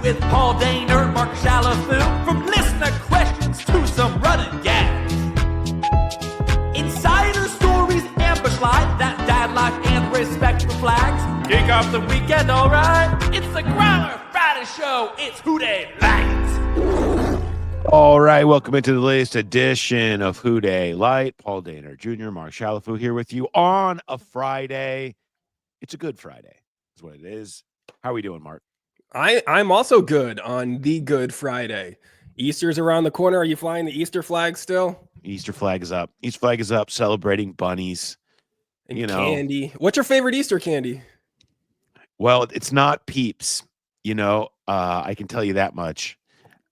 with Paul Daner, Mark Shalafoo. From listener questions to some running gags. Insider stories, ambush line, that dad life and respect for flags. Kick off the weekend, all right? It's the Growler Friday Show. It's Who Dey Light. All right, welcome into the latest edition of Who Dey Light. Paul Daner Jr., Mark Shalafoo here with you on a Friday. It's a good Friday, is what it is. How are we doing, Mark? I'm also good on the Good Friday. Easter's around the corner. Are you flying the Easter flag still? Easter flag is up. Easter flag is up, celebrating bunnies. And candy. What's your favorite Easter candy? Well, it's not Peeps. I can tell you that much.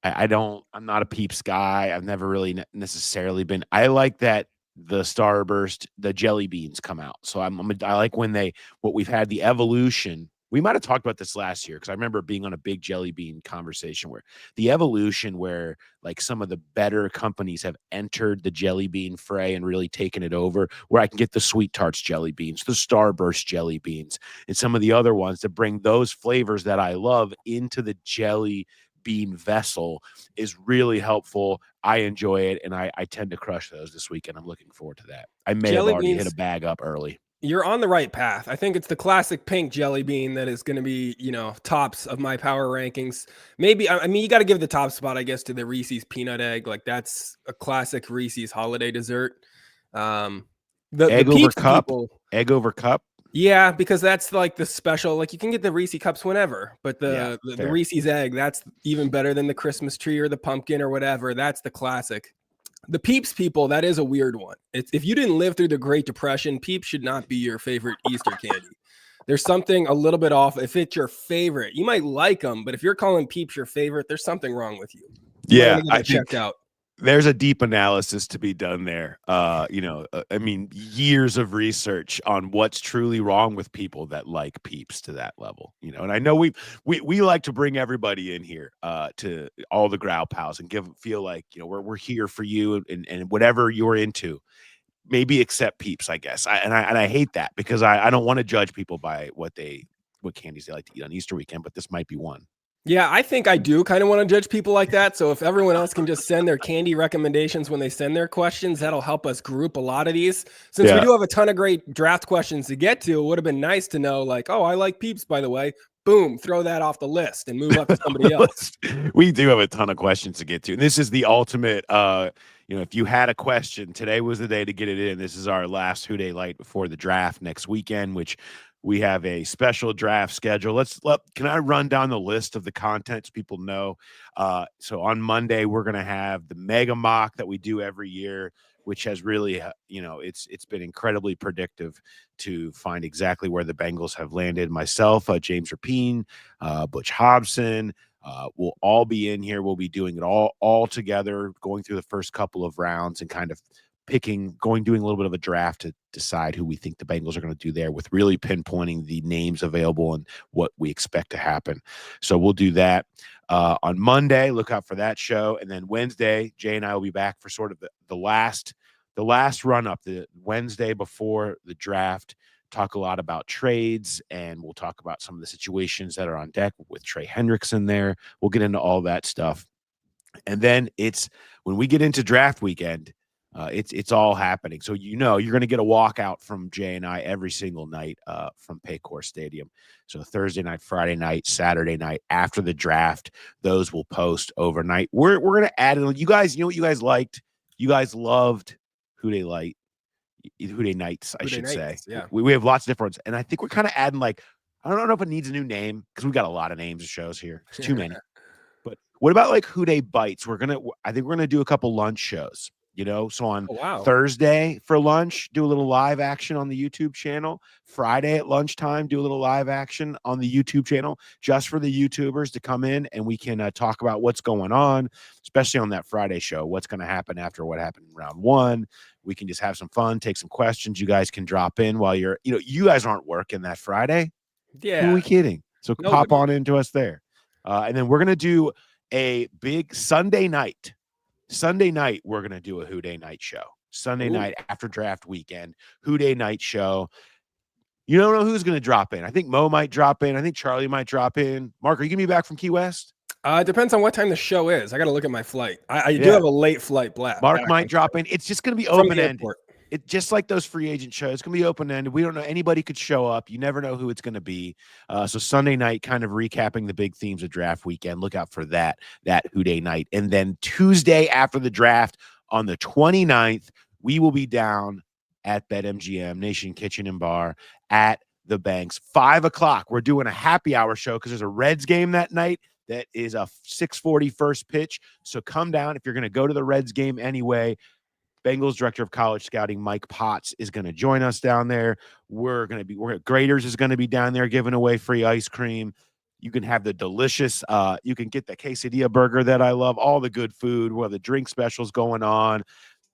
I'm not a Peeps guy. I've never really necessarily been. I like that the Starburst, the jelly beans come out. So I like when we've had the evolution. We might have talked about this last year because I remember being on a big jelly bean conversation where the evolution where like some of the better companies have entered the jelly bean fray and really taken it over, where I can get the Sweet Tarts jelly beans, the Starburst jelly beans, and some of the other ones that bring those flavors that I love into the jelly bean vessel is really helpful. I enjoy it, and I tend to crush those this weekend. I'm looking forward to that. I may have already hit a bag up early. You're on the right path. I think it's the classic pink jelly bean that is going to be, tops of my power rankings. Maybe, you got to give the top spot, I guess, to the Reese's peanut egg. Like that's a classic Reese's holiday dessert. Egg over cup. Egg over cup. Yeah, because that's like the special, like you can get the Reese's cups whenever, but the Reese's egg, that's even better than the Christmas tree or the pumpkin or whatever. That's the classic. The Peeps people, that is a weird one. If you didn't live through the Great Depression, Peeps should not be your favorite Easter candy. There's something a little bit off. If it's your favorite, you might like them, but if you're calling Peeps your favorite, there's something wrong with you. Yeah, I checked out. There's a deep analysis to be done there. Years of research on what's truly wrong with people that like Peeps to that level. And I know we like to bring everybody in here to all the Growl Pals and feel like we're here for you and whatever you're into. Maybe except Peeps, I guess. I hate that because I don't want to judge people by what candies they like to eat on Easter weekend, but this might be one. Yeah, I think I do kind of want to judge people like that. So if everyone else can just send their candy recommendations when they send their questions, that'll help us group a lot of these. Since we do have a ton of great draft questions to get to, it would have been nice to know, like, oh, I like Peeps, by the way. Boom, throw that off the list and move up to somebody else. We do have a ton of questions to get to. And this is the ultimate, if you had a question, today was the day to get it in. This is our last Who Dey Light before the draft next weekend, which we have a special draft schedule. Can I run down the list of the content so people know? So on Monday, we're going to have the mega mock that we do every year, which has really, it's been incredibly predictive to find exactly where the Bengals have landed. Myself, James Rapine, Butch Hobson, we'll all be in here. We'll be doing it all together, going through the first couple of rounds and kind of doing a little bit of a draft to decide who we think the Bengals are going to do there, with really pinpointing the names available and what we expect to happen. So we'll do that on Monday. Look out for that show. And then Wednesday, Jay and I will be back for sort of the last run up, the Wednesday before the draft. Talk a lot about trades, and we'll talk about some of the situations that are on deck with Trey Hendrickson there. We'll get into all that stuff. And then it's when we get into draft weekend, it's all happening. So you're going to get a walkout from Jay and I every single night from Paycor Stadium. So Thursday night, Friday night, Saturday night after the draft, those will post overnight. We're going to add in. You guys, what you guys liked? You guys loved Who Dey Light, Who Dey Nights, I should say. Yeah, we have lots of different ones, and I think we're kind of adding I don't know if it needs a new name because we've got a lot of names of shows here. It's too many. But what about Who Dey Bites? I think we're gonna do a couple lunch shows. So on Thursday for lunch, do a little live action on the YouTube channel. Friday at lunchtime, do a little live action on the YouTube channel just for the YouTubers to come in and we can talk about what's going on, especially on that Friday show, what's going to happen after what happened in round one. We can just have some fun, take some questions. You guys can drop in while you guys aren't working that Friday. Yeah. Who are we kidding? So pop on into us there. And then we're going to do a big Sunday night. We're going to do a Who Dey Night show. Sunday night after draft weekend, Who Dey Night show. You don't know who's going to drop in. I think Mo might drop in. I think Charlie might drop in. Mark, are you going to be back from Key West? It depends on what time the show is. I got to look at my flight. I do have a late flight black. Mark might drop in. It's just going to be open-ended. It's just like those free agent shows. It's going to be open-ended. We don't know. Anybody could show up. You never know who it's going to be. So Sunday night, kind of recapping the big themes of draft weekend. Look out for that Who Day night. And then Tuesday after the draft on the 29th, we will be down at BetMGM, Nation Kitchen and Bar at the Banks. 5 o'clock. We're doing a happy hour show because there's a Reds game that night. That is a 6:40 first pitch. So come down if you're going to go to the Reds game anyway. Bengals Director of College Scouting, Mike Potts, is going to join us down there. Graeters is going to be down there giving away free ice cream. You can have the delicious, you can get the quesadilla burger that I love, all the good food, where the drink specials going on.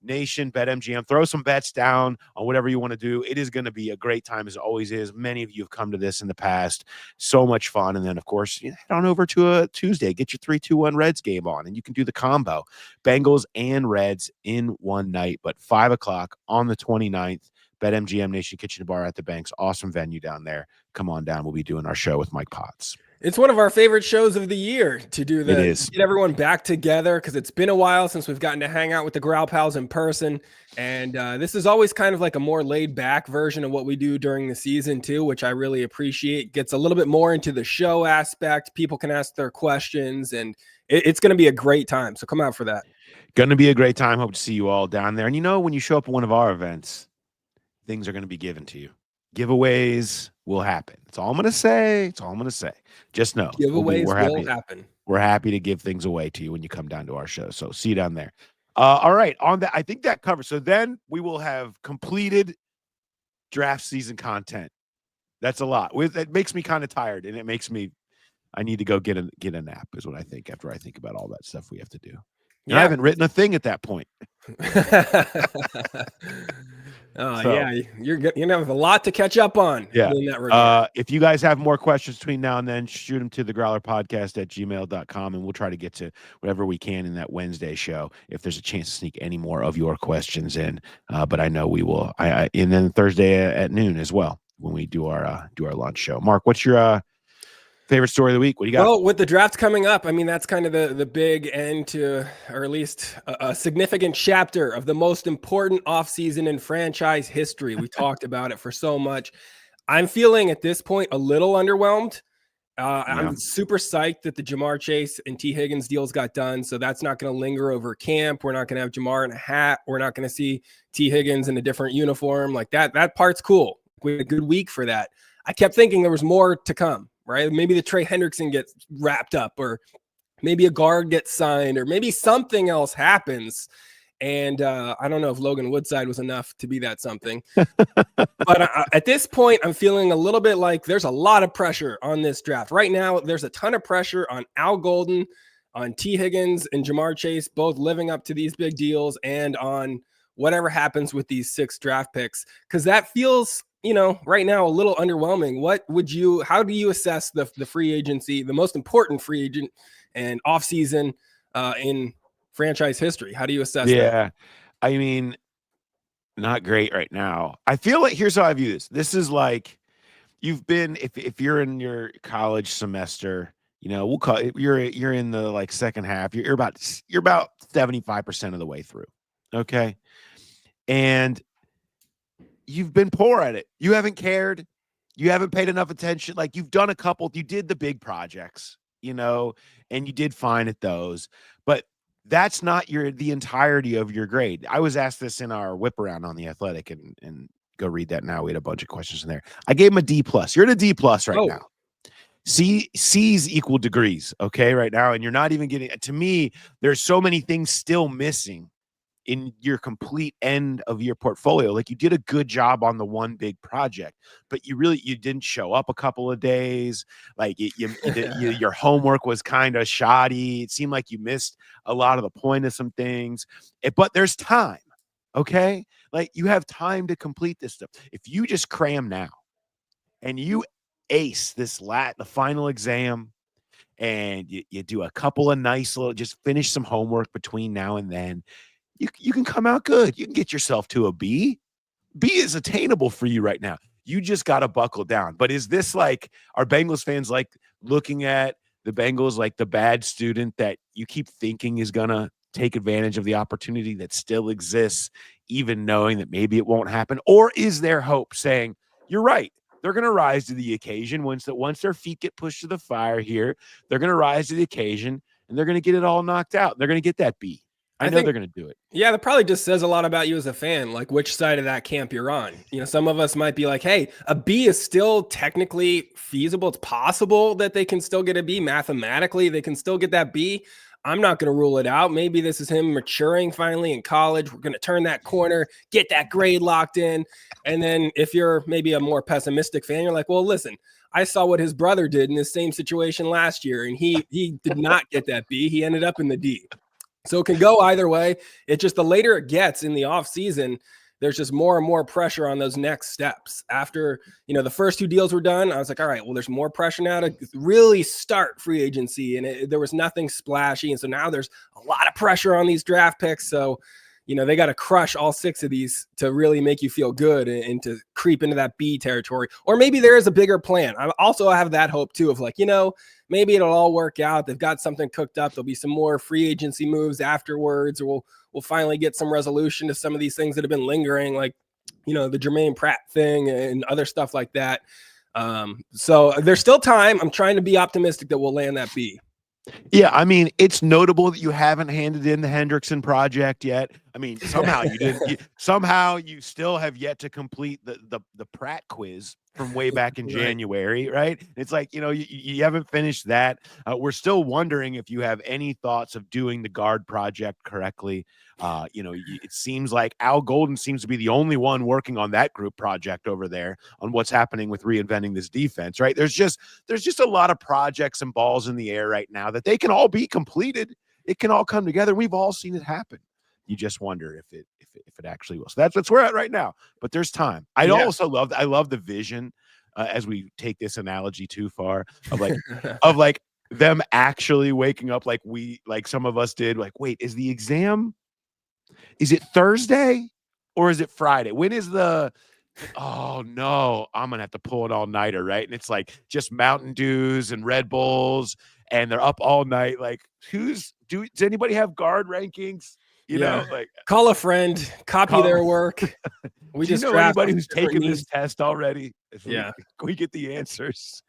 Nation, BetMGM, throw some bets down on whatever you want to do. It is going to be a great time, as it always is. Many of you have come to this in the past. So much fun. And then, of course, head on over to a Tuesday. Get your 3-2-1 Reds game on, and you can do the combo. Bengals and Reds in one night. But 5 o'clock on the 29th, BetMGM Nation Kitchen and Bar at the Banks. Awesome venue down there. Come on down. We'll be doing our show with Mike Potts. It's one of our favorite shows of the year to do get everyone back together, because it's been a while since we've gotten to hang out with the Growl Pals in person. And this is always kind of like a more laid back version of what we do during the season too, which I really appreciate. Gets a little bit more into the show aspect. People can ask their questions, and it's going to be a great time. So come out for that. Going to be a great time. Hope to see you all down there. And when you show up at one of our events, things are going to be given to you. Giveaways will happen. That's all I'm going to say. Just know. Giveaways will happen. We're happy to give things away to you when you come down to our show. So see you down there. All right. On that, I think that covers. So then we will have completed draft season content. That's a lot. It makes me kind of tired, and it makes me, I need to go get a nap is what I think after I think about all that stuff we have to do. And I haven't written a thing at that point. You're going to have a lot to catch up on. Yeah. In that regard. If you guys have more questions between now and then, shoot them to thegrowlerpodcast@gmail.com, and we'll try to get to whatever we can in that Wednesday show if there's a chance to sneak any more of your questions in. But I know we will. And then Thursday at noon as well when we do our lunch show. Mark, what's your favorite story of the week? What do you got? Well, with the draft coming up, I mean, that's kind of the big end to, or at least a significant chapter of the most important offseason in franchise history. We talked about it for so much. I'm feeling at this point a little underwhelmed. I'm super psyched that the Jamar Chase and T. Higgins deals got done. So that's not going to linger over camp. We're not going to have Jamar in a hat. We're not going to see T. Higgins in a different uniform like that. That part's cool. We had a good week for that. I kept thinking there was more to come. Right? Maybe the Trey Hendrickson gets wrapped up, or maybe a guard gets signed, or maybe something else happens. And I don't know if Logan Woodside was enough to be that something. But at this point, I'm feeling a little bit like there's a lot of pressure on this draft. Right now, there's a ton of pressure on Al Golden, on T. Higgins and Jamar Chase, both living up to these big deals, and on whatever happens with these 6 draft picks. Because that feels right now a little underwhelming. How do you assess the free agency, the most important free agent and offseason in franchise history? How do you assess that? Yeah, I mean, not great right now. I feel like, here's how I view this. This is like, you've been, if you're in your college semester, we'll call it, you're in the like second half, you're about 75% of the way through. Okay. And you've been poor at it. You haven't cared. You haven't paid enough attention. Like, you've done you did the big projects, and you did fine at those, but that's not the entirety of your grade. I was asked this in our whip around on The Athletic, and go read that now. We had a bunch of questions in there. I gave him a D+. You're at a D+ right now. C's equal degrees. Okay. Right now. And you're not even getting, to me, there's so many things still missing in your complete end of your portfolio. Like, you did a good job on the one big project, but you didn't show up a couple of days. Like, your homework was kind of shoddy. It seemed like you missed a lot of the point of some things, but there's time. Okay. Like, you have time to complete this stuff. If you just cram now and you ace the final exam, and you do a couple of nice little, just finish some homework between now and then, you can come out good. You can get yourself to a B. B is attainable for you right now. You just got to buckle down. But is this like, are Bengals fans like looking at the Bengals like the bad student that you keep thinking is going to take advantage of the opportunity that still exists, even knowing that maybe it won't happen? Or is there hope saying, you're right, they're going to rise to the occasion once their feet get pushed to the fire here, they're going to rise to the occasion and they're going to get it all knocked out. They're going to get that B. I know they're going to do it. Yeah, that probably just says a lot about you as a fan, like which side of that camp you're on. Some of us might be like, hey, a B is still technically feasible. It's possible that they can still get a B. Mathematically, they can still get that B. I'm not going to rule it out. Maybe this is him maturing finally in college. We're going to turn that corner, get that grade locked in. And then if you're maybe a more pessimistic fan, you're like, well, listen, I saw what his brother did in this same situation last year, and he did not get that B. He ended up in the D. So it can go either way. It's just the later it gets in the offseason, there's just more and more pressure on those next steps. After, the first 2 deals were done, I was like, all right, well, there's more pressure now to really start free agency. And there was nothing splashy. And so now there's a lot of pressure on these draft picks. So, they got to crush all 6 of these to really make you feel good and to creep into that B territory. Or maybe there is a bigger plan. I also have that hope too of like, maybe it'll all work out. They've got something cooked up. There'll be some more free agency moves afterwards, or we'll finally get some resolution to some of these things that have been lingering, like, the Jermaine Pratt thing and other stuff like that. So there's still time. I'm trying to be optimistic that we'll land that B. Yeah, I mean, it's notable that you haven't handed in the Hendrickson project yet. I mean, somehow you didn't. Somehow you still have yet to complete the Pratt quiz from way back in January, right? It's like, you haven't finished that. We're still wondering if you have any thoughts of doing the guard project correctly. It seems like Al Golden seems to be the only one working on that group project over there on what's happening with reinventing this defense, right? There's just a lot of projects and balls in the air right now that they can all be completed. It can all come together. We've all seen it happen. You just wonder if it actually will. So that's where we're at right now. But there's time. I love the vision as we take this analogy too far of like them actually waking up like some of us did. Like, wait, is the exam? Is it Thursday or is it Friday? When is oh no, I'm gonna have to pull an all-nighter, right? And it's like just Mountain Dews and Red Bulls, and they're up all night. Like, does anybody have guard rankings? Call a friend, copy their work. We just know anybody who's taken this test already. We get the answers.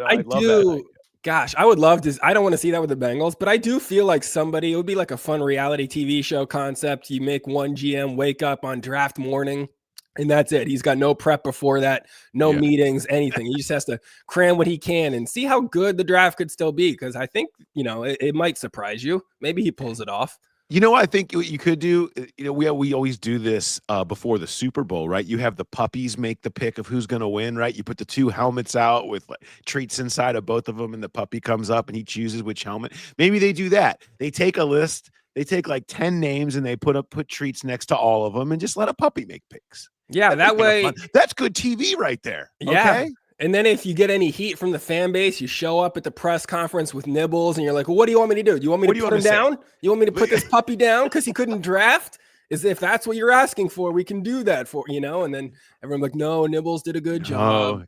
I love that. Gosh, I would love to. I don't want to see that with the Bengals, but I do feel like it would be like a fun reality TV show concept. You make one GM wake up on draft morning, and that's it. He's got no prep before that, no meetings, anything. He just has to cram what he can and see how good the draft could still be. Because I think, it might surprise you. Maybe he pulls it off. I think what you could do, we always do this before the Super Bowl, right? You have the puppies make the pick of who's going to win, right? You put the 2 helmets out with treats inside of both of them, and the puppy comes up and he chooses which helmet. Maybe they do that. They take a list, they take like 10 names, and they put treats next to all of them and just let a puppy make picks. Yeah, that way. That's good TV right there. Yeah. Okay? And then if you get any heat from the fan base, you show up at the press conference with Nibbles and you're like, well, what do you want me to do? Do you want me to put him down? You want me to put this puppy down because he couldn't draft? If that's what you're asking for, we can do that for, and then everyone's like, no, Nibbles did a good job.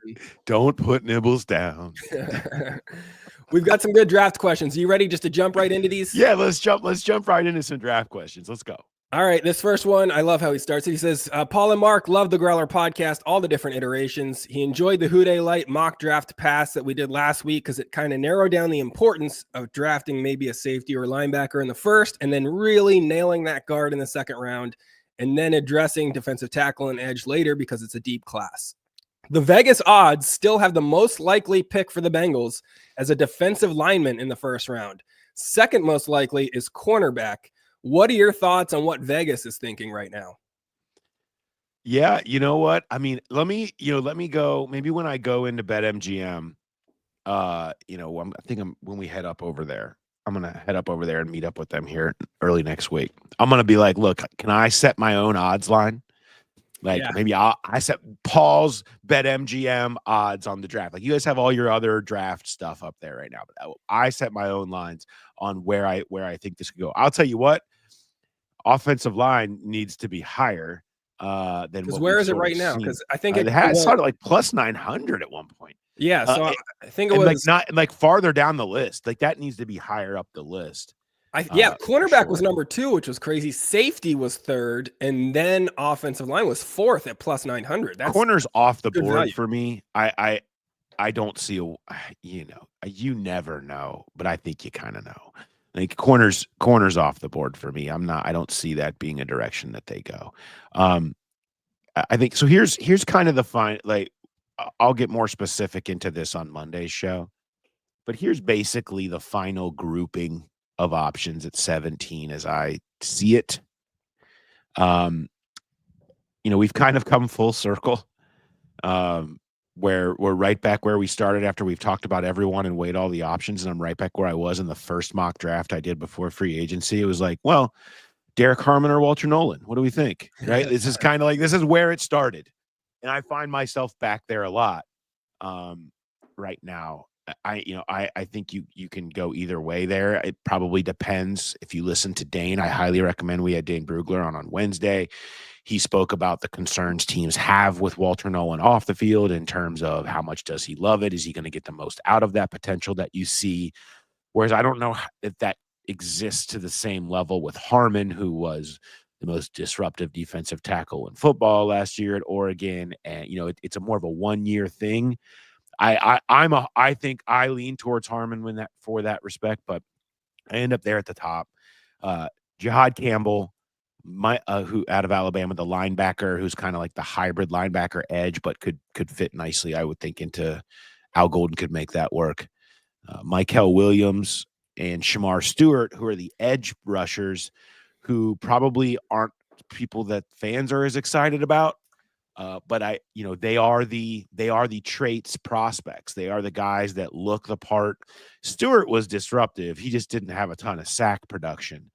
Don't put Nibbles down. We've got some good draft questions. Are you ready just to jump right into these? Yeah, let's jump right into some draft questions. Let's go. All right, this first one, I love how he starts it. He says, Paul and Mark love the Growler podcast, all the different iterations. He enjoyed the Who Dey Light mock draft pass that we did last week because it kind of narrowed down the importance of drafting maybe a safety or linebacker in the first and then really nailing that guard in the second round and then addressing defensive tackle and edge later because it's a deep class. The Vegas odds still have the most likely pick for the Bengals as a defensive lineman in the first round. Second most likely is cornerback. What are your thoughts on what Vegas is thinking right now? Yeah, you know what? I mean, let me go. Maybe when I go into BetMGM, when we head up over there, I'm going to head up over there and meet up with them here early next week. I'm going to be like, look, can I set my own odds line? Maybe I set Paul's BetMGM odds on the draft. Like, you guys have all your other draft stuff up there right now, but I set my own lines on where I think this could go. I'll tell you what, offensive line needs to be higher than what. Where is it right now? Because I think it had started like plus 900 at one point. Yeah, so I think it was like not like farther down the list. Like that needs to be higher up the list. Cornerback was number 2, which was crazy. Safety was 3rd, and then offensive line was 4th at plus 900. That's corners off the board value for me. I don't see you never know, but I think you kind of know. Like corners off the board for me. I don't see that being a direction that they go. I think so. Here's kind of the fine. Like I'll get more specific into this on Monday's show, but here's basically the final grouping of options at 17 as I see it. We've kind of come full circle. Where we're right back where we started after we've talked about everyone and weighed all the options, and I'm right back where I was in the first mock draft I did before free agency. It was like, well, Derek Harmon or Walter Nolan. What do we think? Right? This is kind of like, this is where it started. And I find myself back there a lot right now. I think you can go either way there. It probably depends. If you listen to Dane, I highly recommend. We had Dane Brugler on Wednesday. He spoke about the concerns teams have with Walter Nolan off the field in terms of how much does he love it? Is he going to get the most out of that potential that you see? Whereas I don't know if that exists to the same level with Harmon, who was the most disruptive defensive tackle in football last year at Oregon. And, it's a more of a 1-year thing. I think I lean towards Harmon for that respect, but I end up there at the top. Jihad Campbell, who out of Alabama, the linebacker, who's kind of like the hybrid linebacker edge, but could fit nicely, I would think, into Al Golden could make that work. Mykel Williams and Shamar Stewart, who are the edge rushers, who probably aren't people that fans are as excited about. But they are the traits prospects. They are the guys that look the part. Stewart was disruptive. He just didn't have a ton of sack production.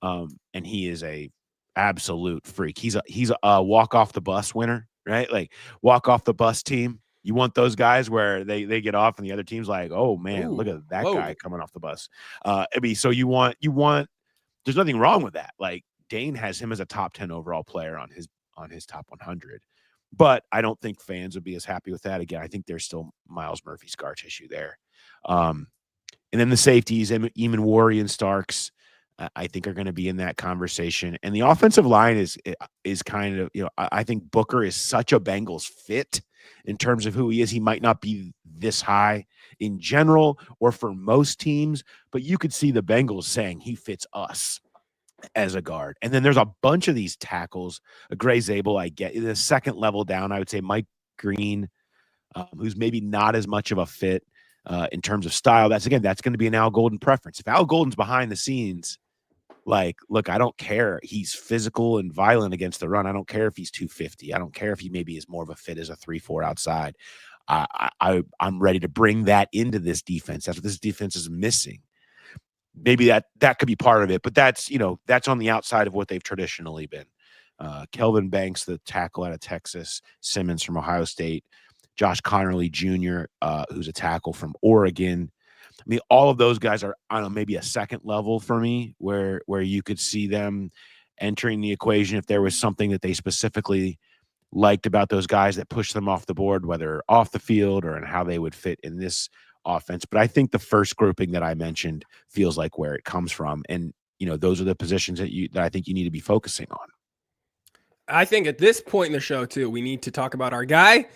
And he is a absolute freak. He's a walk off the bus winner, right? Like walk off the bus team. You want those guys where they get off and the other team's like, oh man, look at that guy coming off the bus. So you want, there's nothing wrong with that. Like Dane has him as a top 10 overall player on his top 100. But I don't think fans would be as happy with that. Again, I think there's still Miles Murphy scar tissue there. And then the safeties, Eamon Warrior and Starks, I think are going to be in that conversation. And the offensive line is kind of, I think Booker is such a Bengals fit in terms of who he is. He might not be this high in general or for most teams, but you could see the Bengals saying he fits us as a guard. And then there's a bunch of these tackles. Gray Zabel, I get the second level down. I would say Mike Green, who's maybe not as much of a fit in terms of style. That's going to be an Al Golden preference. If Al Golden's behind the scenes, like, look, I don't care. He's physical and violent against the run. I don't care if he's 250. I don't care if he maybe is more of a fit as a 3-4 outside. I'm ready to bring that into this defense. That's what this defense is missing. Maybe that could be part of it, but that's on the outside of what they've traditionally been. Kelvin Banks, the tackle out of Texas, Simmons from Ohio State, Josh Connerly Jr., who's a tackle from Oregon. I mean, all of those guys are on maybe a second level for me, where you could see them entering the equation if there was something that they specifically liked about those guys that pushed them off the board, whether off the field or in how they would fit in this offense. But I think the first grouping that I mentioned feels like where it comes from. And, those are the positions that I think you need to be focusing on. I think at this point in the show too, we need to talk about our guy,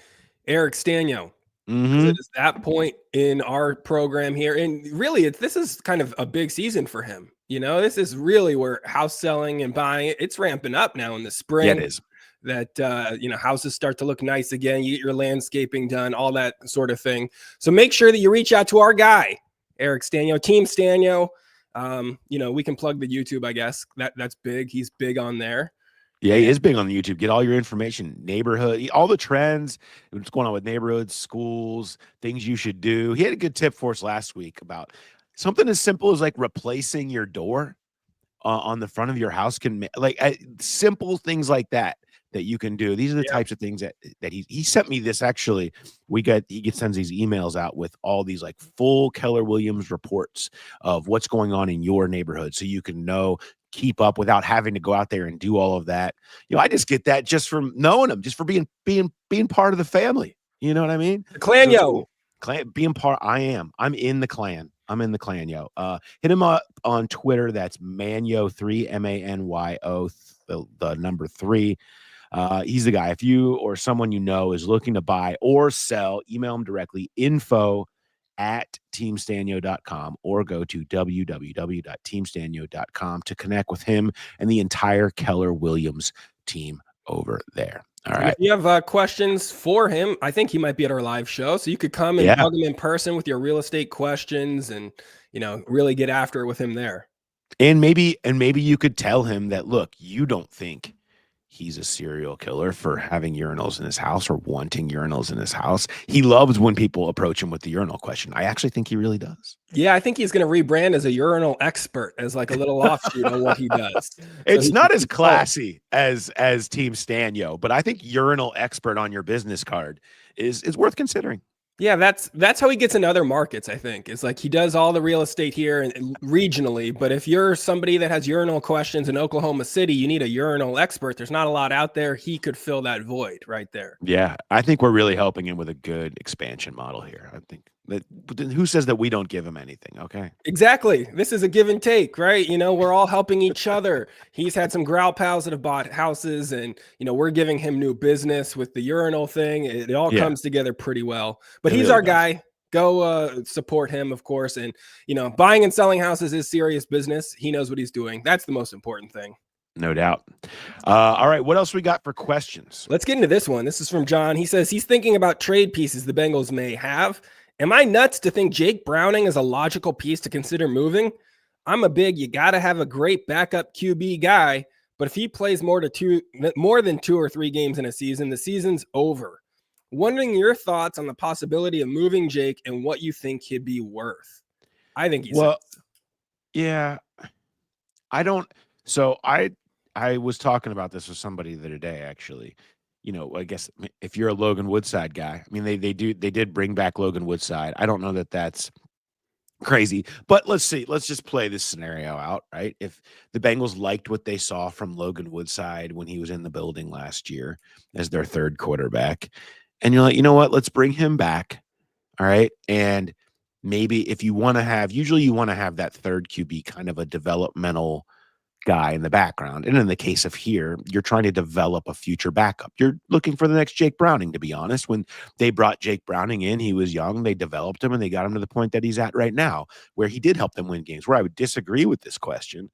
Eric Sztanyo. Mm-hmm. It is that point in our program here. And really, this is kind of a big season for him. This is really where house selling and buying, it's ramping up now in the spring. Yeah, it is. That, houses start to look nice again. You get your landscaping done, all that sort of thing. So make sure that you reach out to our guy, Eric Sztanyo, Team Sztanyo. We can plug the YouTube, I guess. That's big. He's big on there. Yeah, he is big on the YouTube. Get all your information, neighborhood, all the trends, what's going on with neighborhoods, schools, things you should do. He had a good tip for us last week about something as simple as like replacing your door on the front of your house simple things like that you can do. These are the types of things that he sent me this actually. He sends these emails out with all these like full Keller Williams reports of what's going on in your neighborhood, so you can keep up without having to go out there and do all of that. I just get that just from knowing him, just for being part of the family. You know what I mean? The Clanyo. Clan being part. I'm in the clan. I'm in the clan, yo. Hit him up on Twitter. That's Manyo3, MANYO, the number 3. He's the guy. If you or someone you know is looking to buy or sell, email him directly, info@teamstanyo.com, or go to www.teamstanyo.com to connect with him and the entire Keller Williams team over there. All right. If you have questions for him, I think he might be at our live show. So you could come and bug him in person with your real estate questions and, really get after it with him there. And maybe you could tell him that, look, you don't think he's a serial killer for having urinals in his house or wanting urinals in his house. He loves when people approach him with the urinal question. I actually think he really does. Yeah, I think he's going to rebrand as a urinal expert, as like a little offshoot on what he does. It's not as classy as Team Stanyo, but I think urinal expert on your business card is worth considering. Yeah, that's how he gets in other markets, I think. It's like he does all the real estate here and regionally, but if you're somebody that has urinal questions in Oklahoma City, you need a urinal expert. There's not a lot out there. He could fill that void right there. Yeah, I think we're really helping him with a good expansion model here. I think that, but then who says that we don't give him anything? Okay. Exactly. This is a give and take, right? We're all helping each other. He's had some growl pals that have bought houses, and we're giving him new business with the urinal thing. It all comes together pretty well. But he's our guy. Go support him, of course. And buying and selling houses is serious business. He knows what he's doing. That's the most important thing. No doubt. All right. What else we got for questions? Let's get into this one. This is from John. He says he's thinking about trade pieces the Bengals may have. Am I nuts to think Jake Browning is a logical piece to consider moving? I'm a big, you got to have a great backup QB guy, but if he plays more than 2 or 3 games in a season, the season's over. Wondering your thoughts on the possibility of moving Jake and what you think he'd be worth. I think he's yeah. I don't. So I was talking about this with somebody the other day, actually. I guess if you're a Logan Woodside guy, I mean, they did bring back Logan Woodside. I don't know that that's crazy, but let's see. Let's just play this scenario out, right? If the Bengals liked what they saw from Logan Woodside when he was in the building last year as their third quarterback, and you're like, you know what? Let's bring him back. All right. And maybe if you want to have, usually you want to have that third QB kind of a developmental guy in the background. And in the case of here, you're trying to develop a future backup. You're looking for the next Jake Browning, to be honest. When they brought Jake Browning in, he was young. They developed him and they got him to the point that he's at right now, where he did help them win games. Where I would disagree with this question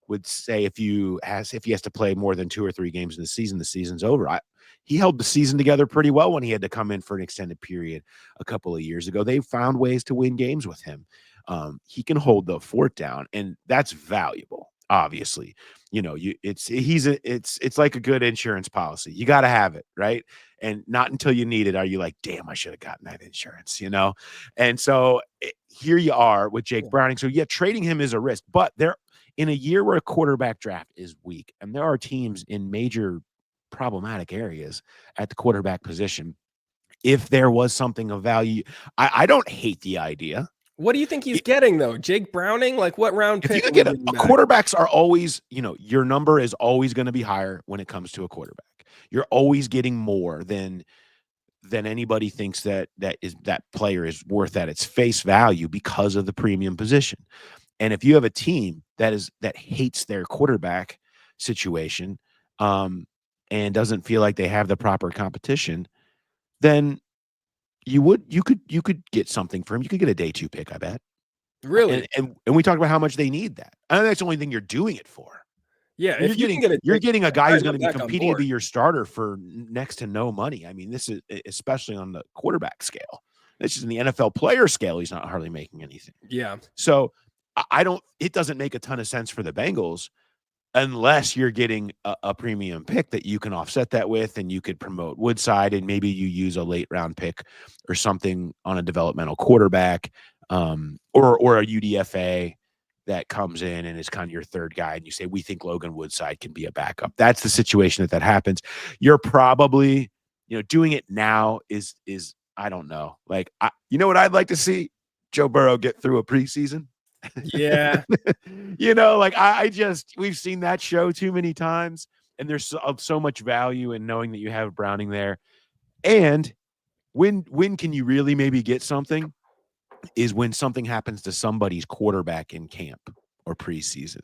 would say if he has to play more than 2 or 3 games in the season, the season's over. He held the season together pretty well when he had to come in for an extended period a couple of years ago. They found ways to win games with him. He can hold the fort down, and that's valuable. Obviously, it's like a good insurance policy. You got to have it, right? And not until you need it are you like, damn, I should have gotten that insurance, And so here you are with Jake Browning. So yeah, trading him is a risk, but there in a year where a quarterback draft is weak, and there are teams in major problematic areas at the quarterback position. If there was something of value, I don't hate the idea. What do you think he's getting, though? Jake Browning? Like, what round pick? If you get quarterbacks are always, your number is always going to be higher when it comes to a quarterback. You're always getting more than anybody thinks that player is worth at its face value because of the premium position. And if you have a team that hates their quarterback situation, and doesn't feel like they have the proper competition, then you could get something for him. You could get a day 2 pick, I bet. Really? And we talked about how much they need that. I think that's the only thing you're doing it for. Yeah, you're getting a guy who's going to be competing to be your starter for next to no money. I mean, this is especially on the quarterback scale. This is in the NFL player scale. He's not hardly making anything. Yeah. So it doesn't make a ton of sense for the Bengals unless you're getting a premium pick that you can offset that with, and you could promote Woodside, and maybe you use a late round pick or something on a developmental quarterback, or a UDFA that comes in and is kind of your third guy, and you say, we think Logan Woodside can be a backup. That's the situation that happens. You're probably, doing it now is I don't know. Like, you know what I'd like to see? Joe Burrow get through a preseason. Yeah. We've seen that show too many times, and there's so much value in knowing that you have Browning there. And when can you really maybe get something is when something happens to somebody's quarterback in camp or preseason.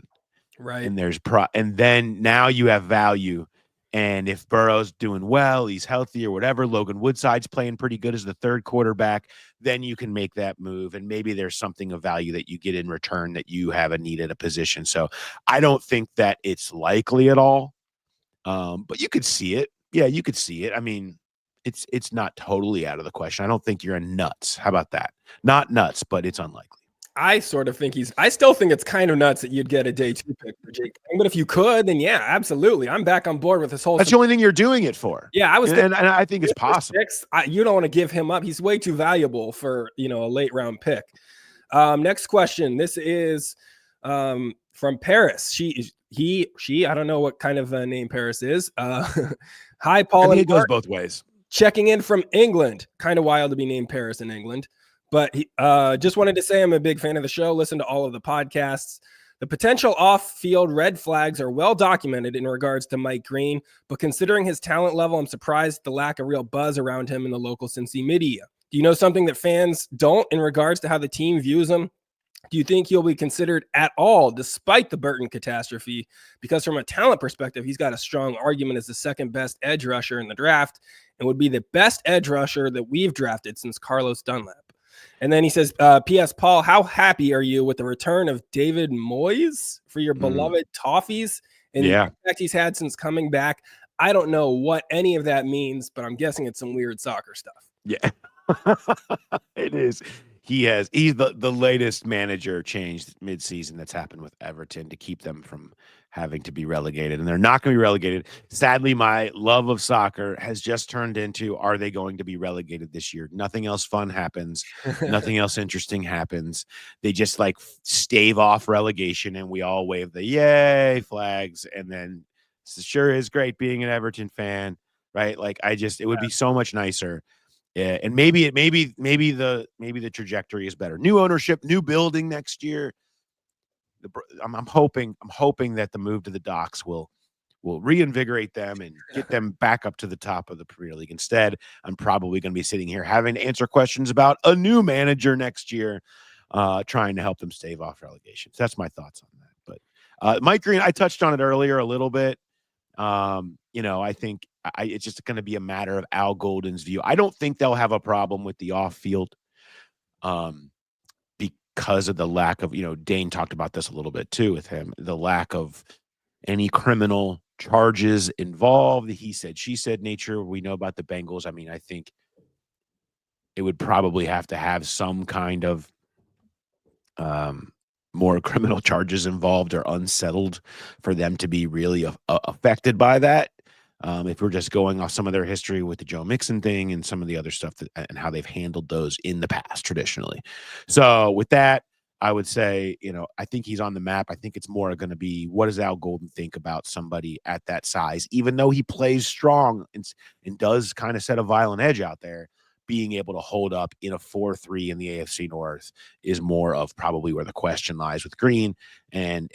Right. And and then now you have value. And if Burrow's doing well, he's healthy or whatever, Logan Woodside's playing pretty good as the third quarterback, then you can make that move. And maybe there's something of value that you get in return that you have a need at a position. So I don't think that it's likely at all. But you could see it. Yeah, you could see it. I mean, it's not totally out of the question. I don't think you're nuts. How about that? Not nuts, but it's unlikely. I sort of think I still think it's kind of nuts that you'd get a day 2 pick for Jake. But if you could, then yeah, absolutely. I'm back on board with this whole. That's the only thing you're doing it for. Yeah, and I think it's possible. You don't want to give him up. He's way too valuable for, a late round pick. Next question. This is from Paris. She, I don't know what kind of name Paris is. Hi, Paul. It goes both ways. Checking in from England. Kind of wild to be named Paris in England. But just wanted to say I'm a big fan of the show. Listen to all of the podcasts. The potential off-field red flags are well documented in regards to Mike Green, but considering his talent level, I'm surprised at the lack of real buzz around him in the local Cincy media. Do you know something that fans don't in regards to how the team views him? Do you think he'll be considered at all despite the Burton catastrophe? Because from a talent perspective, he's got a strong argument as the second best edge rusher in the draft and would be the best edge rusher that we've drafted since Carlos Dunlap. And then he says, P.S. Paul, how happy are you with the return of David Moyes for your beloved Toffees and the impact he's had since coming back? I don't know what any of that means, but I'm guessing it's some weird soccer stuff. Yeah, it is. He's the latest manager change midseason that's happened with Everton to keep them from having to be relegated, and they're not going to be relegated. Sadly, my love of soccer has just turned into, are they going to be relegated this year? Nothing else fun happens. Nothing else interesting happens. They just like stave off relegation, and we all wave the yay flags. And then it sure is great being an Everton fan, right? Like it would be so much nicer. Yeah, and maybe the trajectory is better. New ownership, new building next year. I'm hoping that the move to the docks will reinvigorate them and get them back up to the top of the Premier League. Instead, I'm probably going to be sitting here having to answer questions about a new manager next year, trying to help them stave off relegation. So that's my thoughts on that. But Mike Green, I touched on it earlier a little bit. I think it's just going to be a matter of Al Golden's view. I don't think they'll have a problem with the off-field because of the lack of, Dane talked about this a little bit too with him, the lack of any criminal charges involved. He said, she said nature. We know about the Bengals. I mean, I think it would probably have to have some kind of more criminal charges involved or unsettled for them to be really affected by that. If we're just going off some of their history with the Joe Mixon thing and some of the other stuff and how they've handled those in the past traditionally. So with that, I would say, I think he's on the map. I think it's more going to be, what does Al Golden think about somebody at that size, even though he plays strong and does kind of set a violent edge out there. Being able to hold up in a 4-3 in the AFC North is more of probably where the question lies with Green, and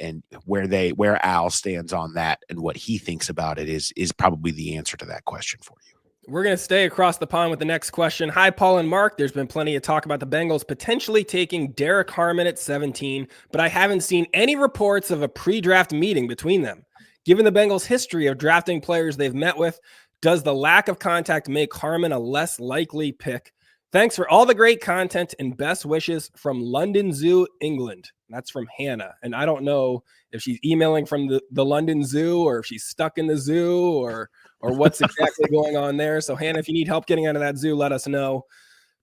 where Al stands on that and what he thinks about it is probably the answer to that question for you. We're going to stay across the pond with the next question. Hi, Paul and Mark. There's been plenty of talk about the Bengals potentially taking Derek Harmon at 17, but I haven't seen any reports of a pre-draft meeting between them. Given the Bengals' history of drafting players they've met with, does the lack of contact make Harmon a less likely pick? Thanks for all the great content and best wishes from London Zoo, England. That's from Hannah. And I don't know if she's emailing from the London Zoo or if she's stuck in the zoo or what's exactly going on there. So Hannah, if you need help getting out of that zoo, let us know.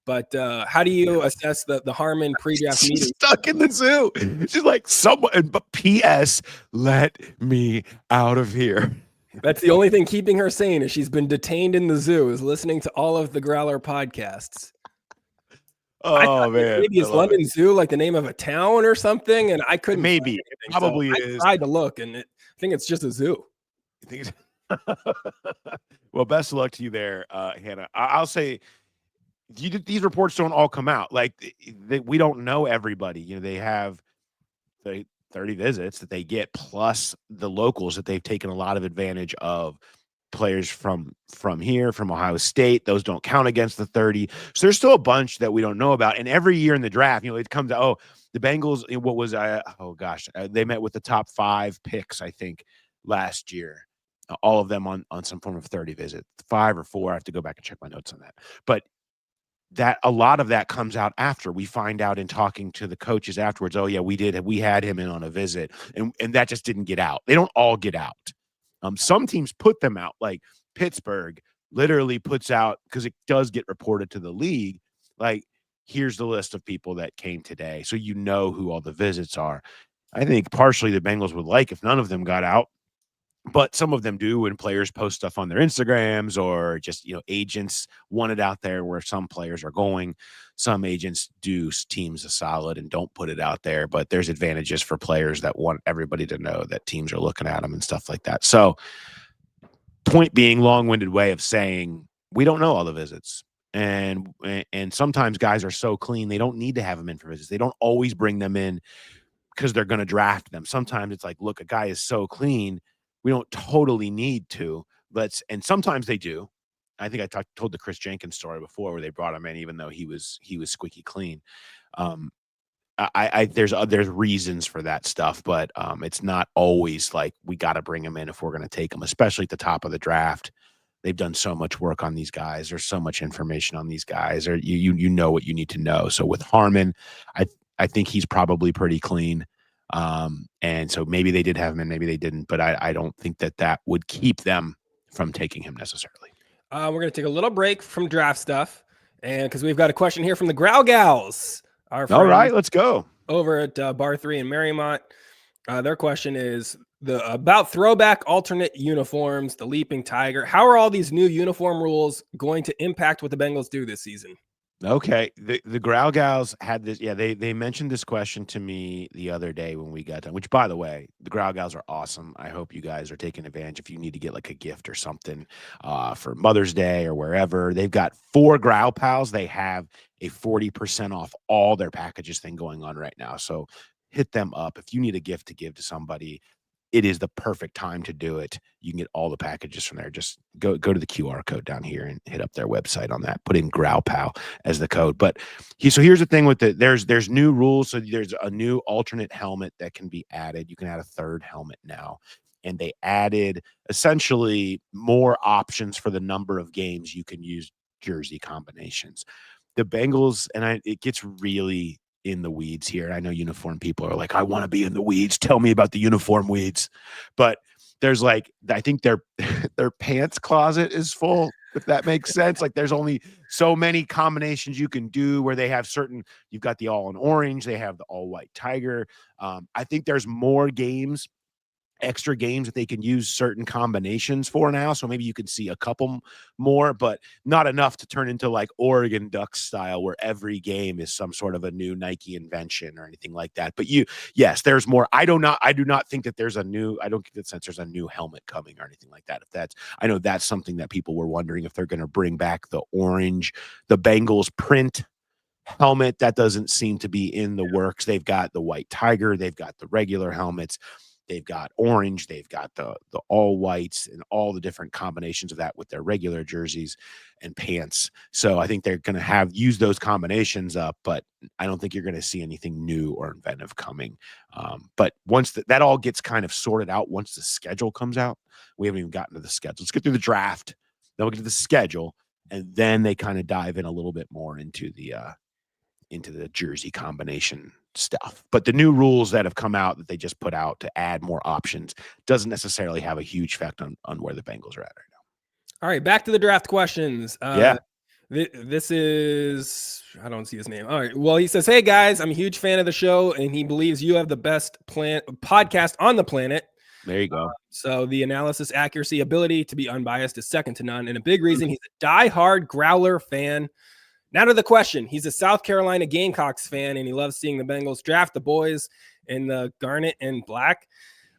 But how do you assess the Harmon pre-draft meeting? Stuck in the zoo. She's like, but P.S. let me out of here. That's the only thing keeping her sane, is she's been detained in the zoo, is listening to all of the Growler podcasts. Oh, man. Maybe it's London Zoo, like the name of a town or something, and I couldn't. Maybe. It probably is. I tried to look, and I think it's just a zoo. Well, best of luck to you there, Hannah. I'll say these reports don't all come out. Like, we don't know everybody. They have 30 visits that they get, plus the locals that they've taken a lot of advantage of players from here, from Ohio State. Those don't count against the 30. So there's still a bunch that we don't know about. And every year in the draft, it comes out, the Bengals, what was they met with the top 5 picks, I think, last year. All of them on some form of 30 visit, 5 or 4. I have to go back and check my notes on that. But that a lot of that comes out after we find out in talking to the coaches afterwards. Oh yeah, we had him in on a visit, and that just didn't get out. They don't all get out. Some teams put them out, like Pittsburgh literally puts out, because it does get reported to the league, like, here's the list of people that came today, so you know who all the visits are. I think partially the Bengals would like if none of them got out, but some of them do when players post stuff on their Instagrams, or just, agents want it out there where some players are going. Some agents do teams a solid and don't put it out there, but there's advantages for players that want everybody to know that teams are looking at them and stuff like that. So point being, long-winded way of saying we don't know all the visits. And sometimes guys are so clean, they don't need to have them in for visits. They don't always bring them in because they're going to draft them. Sometimes it's like, look, a guy is so clean, we don't totally need to. And sometimes they do. I think I told the Chris Jenkins story before, where they brought him in even though he was squeaky clean. There's reasons for that stuff, but it's not always like we got to bring him in if we're going to take him, especially at the top of the draft. They've done so much work on these guys. There's so much information on these guys, or you know what you need to know. So with Harmon, I think he's probably pretty clean. And so maybe they did have him and maybe they didn't, but I don't think that would keep them from taking him necessarily. We're going to take a little break from draft stuff, and because we've got a question here from the Growl Gals. All right, let's go. Over at Bar 3 in Marymount. Their question is about throwback alternate uniforms, the Leaping Tiger. How are all these new uniform rules going to impact what the Bengals do this season? Okay. The Growl Gals had this. Yeah, they mentioned this question to me the other day when we got done, which, by the way, the Growl Gals are awesome. I hope you guys are taking advantage. If you need to get like a gift or something for Mother's Day or wherever, they've got 4 Growl Pals. They have a 40% off all their packages thing going on right now. So hit them up. If you need a gift to give to somebody, it is the perfect time to do it. You can get all the packages from there. Just go to the QR code down here and hit up their website on that. Put in GrowlPal as the code. But so here's the thing with it. There's new rules. So there's a new alternate helmet that can be added. You can add a 3rd helmet now. And they added essentially more options for the number of games you can use jersey combinations. The Bengals, and it gets really in the weeds here. I know uniform people are like, I want to be in the weeds. Tell me about the uniform weeds. But there's I think their pants closet is full, if that makes sense. Like there's only so many combinations you can do where they have you've got the all in orange, they have the all white tiger. I think there's more extra games that they can use certain combinations for now. So maybe you can see a couple more, but not enough to turn into like Oregon Ducks style, where every game is some sort of a new Nike invention or anything like that. But yes, there's more. I do not think that I don't get the sense there's a new helmet coming or anything like that. I know that's something that people were wondering if they're going to bring back the Bengals print helmet. That doesn't seem to be in the works. They've got the white tiger. They've got the regular helmets. They've got orange, they've got the all whites and all the different combinations of that with their regular jerseys and pants. So I think they're going to use those combinations up, but I don't think you're going to see anything new or inventive coming. But once that all gets kind of sorted out, once the schedule comes out, we haven't even gotten to the schedule. Let's get through the draft, then we'll get to the schedule, and then they kind of dive in a little bit more into the jersey combination stuff. But the new rules that have come out that they just put out to add more options doesn't necessarily have a huge effect on where the Bengals are at right now. All right, back to the draft questions. This is, I don't see his name. All right. Well, he says, hey guys, I'm a huge fan of the show and he believes you have the best podcast on the planet. There you go. So the analysis, accuracy, ability to be unbiased is second to none. And a big reason he's a diehard Growler fan. Now to the question. He's a South Carolina Gamecocks fan, and he loves seeing the Bengals draft the boys in the garnet and black.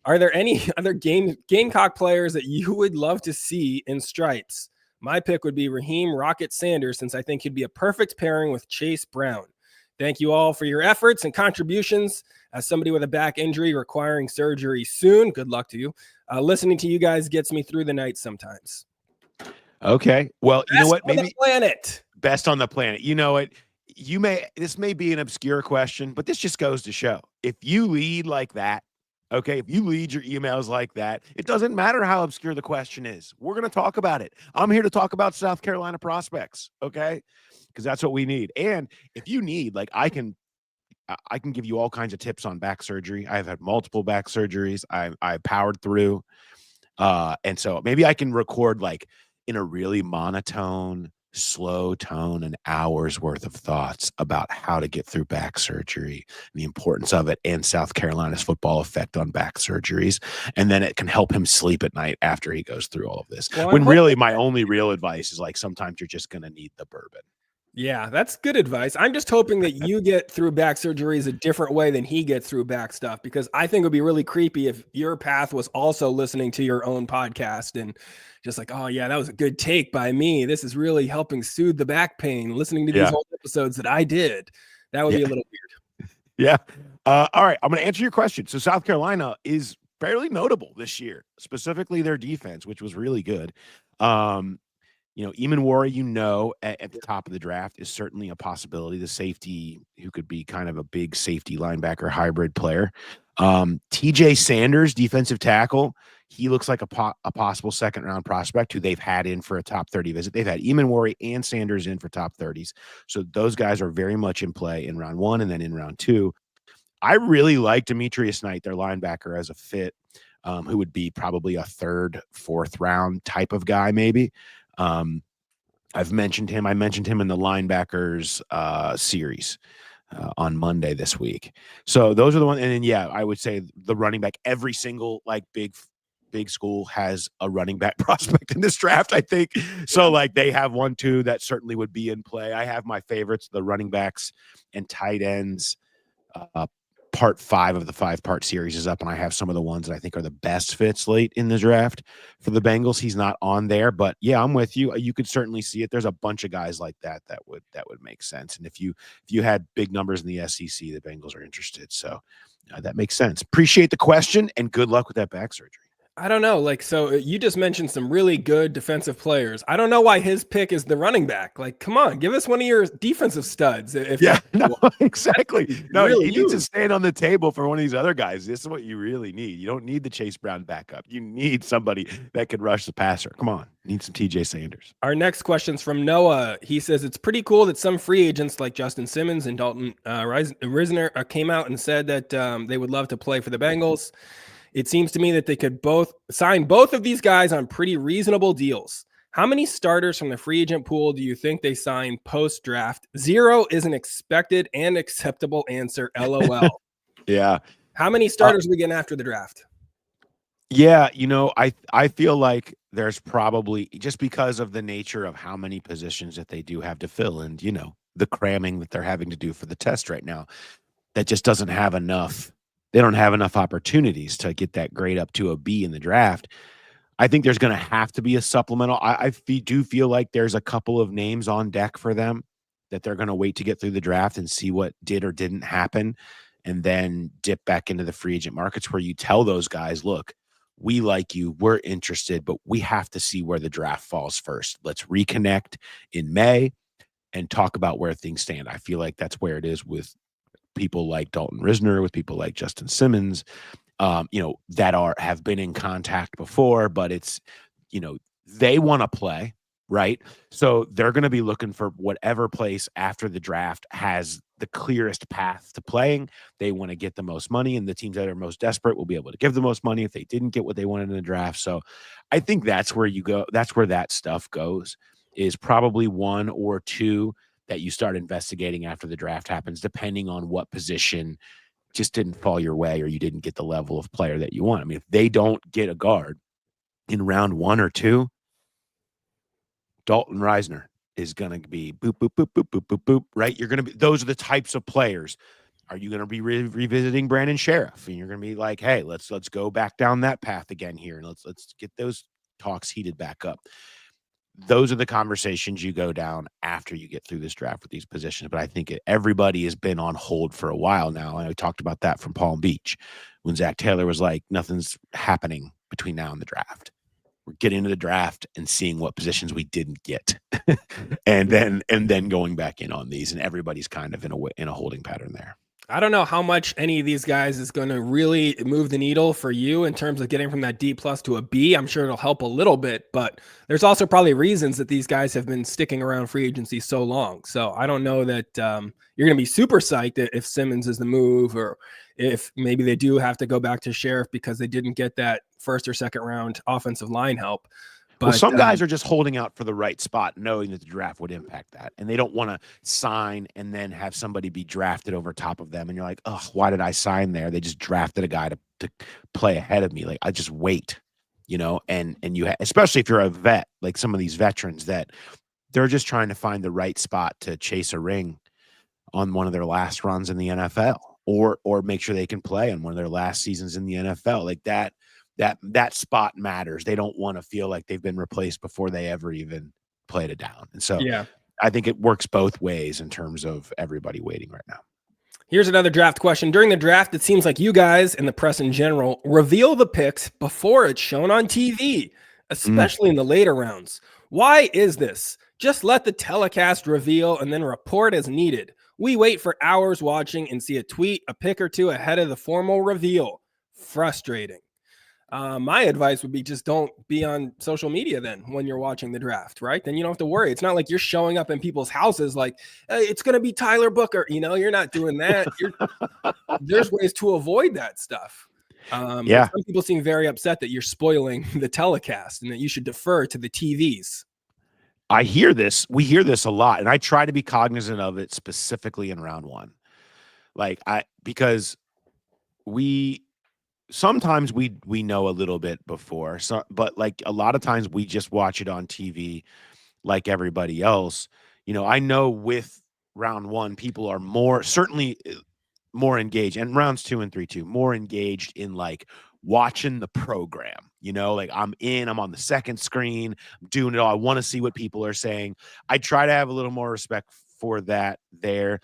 Are there any other Gamecock players that you would love to see in stripes? My pick would be Raheem Rocket Sanders, since I think he'd be a perfect pairing with Chase Brown. Thank you all for your efforts and contributions. As somebody with a back injury requiring surgery soon, good luck to you. Listening to you guys gets me through the night sometimes. Okay. Well, you know what? Maybe the planet. Best on the planet. You know what? This may be an obscure question, but this just goes to show if you lead like that, okay, if you lead your emails like that, it doesn't matter how obscure the question is. We're going to talk about it. I'm here to talk about South Carolina prospects, okay? Because that's what we need. And if you need, like, I can give you all kinds of tips on back surgery. I've had multiple back surgeries. I powered through. And so maybe I can record like in a really monotone, slow tone, an hour's worth of thoughts about how to get through back surgery, the importance of it, and South Carolina's football effect on back surgeries. And then it can help him sleep at night after he goes through all of this. Well, when really my only real advice is like sometimes you're just going to need the bourbon. Yeah, that's good advice. I'm just hoping that you get through back surgeries a different way than he gets through back stuff, because I think it would be really creepy if your path was also listening to your own podcast and just like, oh yeah, that was a good take by me. This is really helping soothe the back pain, listening to these old episodes that I did. That would be a little weird. Yeah. All right. I'm going to answer your question. So South Carolina is fairly notable this year, specifically their defense, which was really good. Eamon at the top of the draft is certainly a possibility. The safety who could be kind of a big safety linebacker hybrid player. TJ Sanders, defensive tackle. He looks like a possible second-round prospect who they've had in for a top 30 visit. They've had Eamon and Sanders in for top 30s. So those guys are very much in play in round 1 and then in round 2. I really like Demetrius Knight, their linebacker, as a fit, who would be probably a 3rd, 4th round type of guy maybe. I've mentioned him. I mentioned him in the linebackers series on Monday this week. So those are the ones. And then, I would say the running back, every single like big school has a running back prospect in this draft, I think. So like they have 1, 2 that certainly would be in play. I have my favorites, the running backs and tight ends. Part 5 of the 5-part series is up, and I have some of the ones that I think are the best fits late in the draft for the Bengals. He's not on there, but yeah, I'm with you. You could certainly see it. There's a bunch of guys like that would make sense. And if you had big numbers in the SEC, the Bengals are interested. So that makes sense. Appreciate the question and good luck with that back surgery. I don't know. Like, so you just mentioned some really good defensive players. I don't know why his pick is the running back. Like, come on, give us one of your defensive studs. Exactly. No, really you need to stand on the table for one of these other guys. This is what you really need. You don't need the Chase Brown backup. You need somebody that can rush the passer. Come on, you need some TJ Sanders. Our next question's from Noah. He says, it's pretty cool that some free agents like Justin Simmons and Dalton Risner came out and said that they would love to play for the Bengals. It seems to me that they could both sign both of these guys on pretty reasonable deals. How many starters from the free agent pool do you think they sign post-draft? 0 is an expected and acceptable answer, LOL. Yeah. How many starters are we getting after the draft? Yeah, I feel like there's probably, just because of the nature of how many positions that they do have to fill and, the cramming that they're having to do for the test right now, that just doesn't have enough. They don't have enough opportunities to get that grade up to a B in the draft. I think there's going to have to be a supplemental. I do feel like there's a couple of names on deck for them that they're going to wait to get through the draft and see what did or didn't happen, and then dip back into the free agent markets where you tell those guys, look, we like you, we're interested, but we have to see where the draft falls first. Let's reconnect in May and talk about where things stand. I feel like that's where it is with people like Dalton Risner, with people like Justin Simmons, that have been in contact before, but it's, they want to play, right? So they're going to be looking for whatever place after the draft has the clearest path to playing. They want to get the most money, and the teams that are most desperate will be able to give the most money if they didn't get what they wanted in the draft. So I think that's where you go. That's where that stuff goes, is probably 1 or 2 that you start investigating after the draft happens, depending on what position just didn't fall your way or you didn't get the level of player that you want. I mean, if they don't get a guard in round 1 or 2, Dalton Risner is going to be boop, boop, boop, boop, boop, boop, boop, right? You're going to be, those are the types of players. Are you going to be revisiting Brandon Sheriff? And you're going to be like, hey, let's go back down that path again here. And let's get those talks heated back up. those are the conversations you go down after you get through this draft with these positions. But I think everybody has been on hold for a while now. And I talked about that from Palm Beach when Zach Taylor was like, nothing's happening between now and the draft. We're getting into the draft and seeing what positions we didn't get, and then going back in on these. And everybody's kind of in a holding pattern there. I don't know how much any of these guys is going to really move the needle for you in terms of getting from that D+ to a B. I'm sure it'll help a little bit, but there's also probably reasons that these guys have been sticking around free agency so long. So I don't know that you're going to be super psyched if Simmons is the move, or if maybe they do have to go back to Sheriff because they didn't get that first or second round offensive line help. But, well, some guys are just holding out for the right spot, knowing that the draft would impact that. And they don't want to sign and then have somebody be drafted over top of them. And you're like, oh, why did I sign there? They just drafted a guy to play ahead of me. Like, I just wait, and you especially if you're a vet, like some of these veterans that they're just trying to find the right spot to chase a ring on one of their last runs in the NFL, or make sure they can play on one of their last seasons in the NFL. Like that spot matters. They don't want to feel like they've been replaced before they ever even played it down. And so I think it works both ways in terms of everybody waiting right now. Here's another draft question. During the draft, it seems like you guys and the press in general reveal the picks before it's shown on TV, especially in the later rounds. Why is this? Just let the telecast reveal and then report as needed. We wait for hours watching and see a tweet a pick or two ahead of the formal reveal. Frustrating. My advice would be just don't be on social media then when you're watching the draft, right? Then you don't have to worry. It's not like you're showing up in people's houses like, hey, it's going to be Tyler Booker. You're not doing that. There's ways to avoid that stuff. Some people seem very upset that you're spoiling the telecast and that you should defer to the TVs. I hear this. We hear this a lot, and I try to be cognizant of it specifically in round one. Because sometimes we know a little bit before, but like a lot of times we just watch it on TV like everybody else. I know with round one, people are certainly more engaged, and rounds 2 and 3 too, more engaged in like watching the program. Like I'm on the second screen, I'm doing it all. I want to see what people are saying. I try to have a little more respect for that there.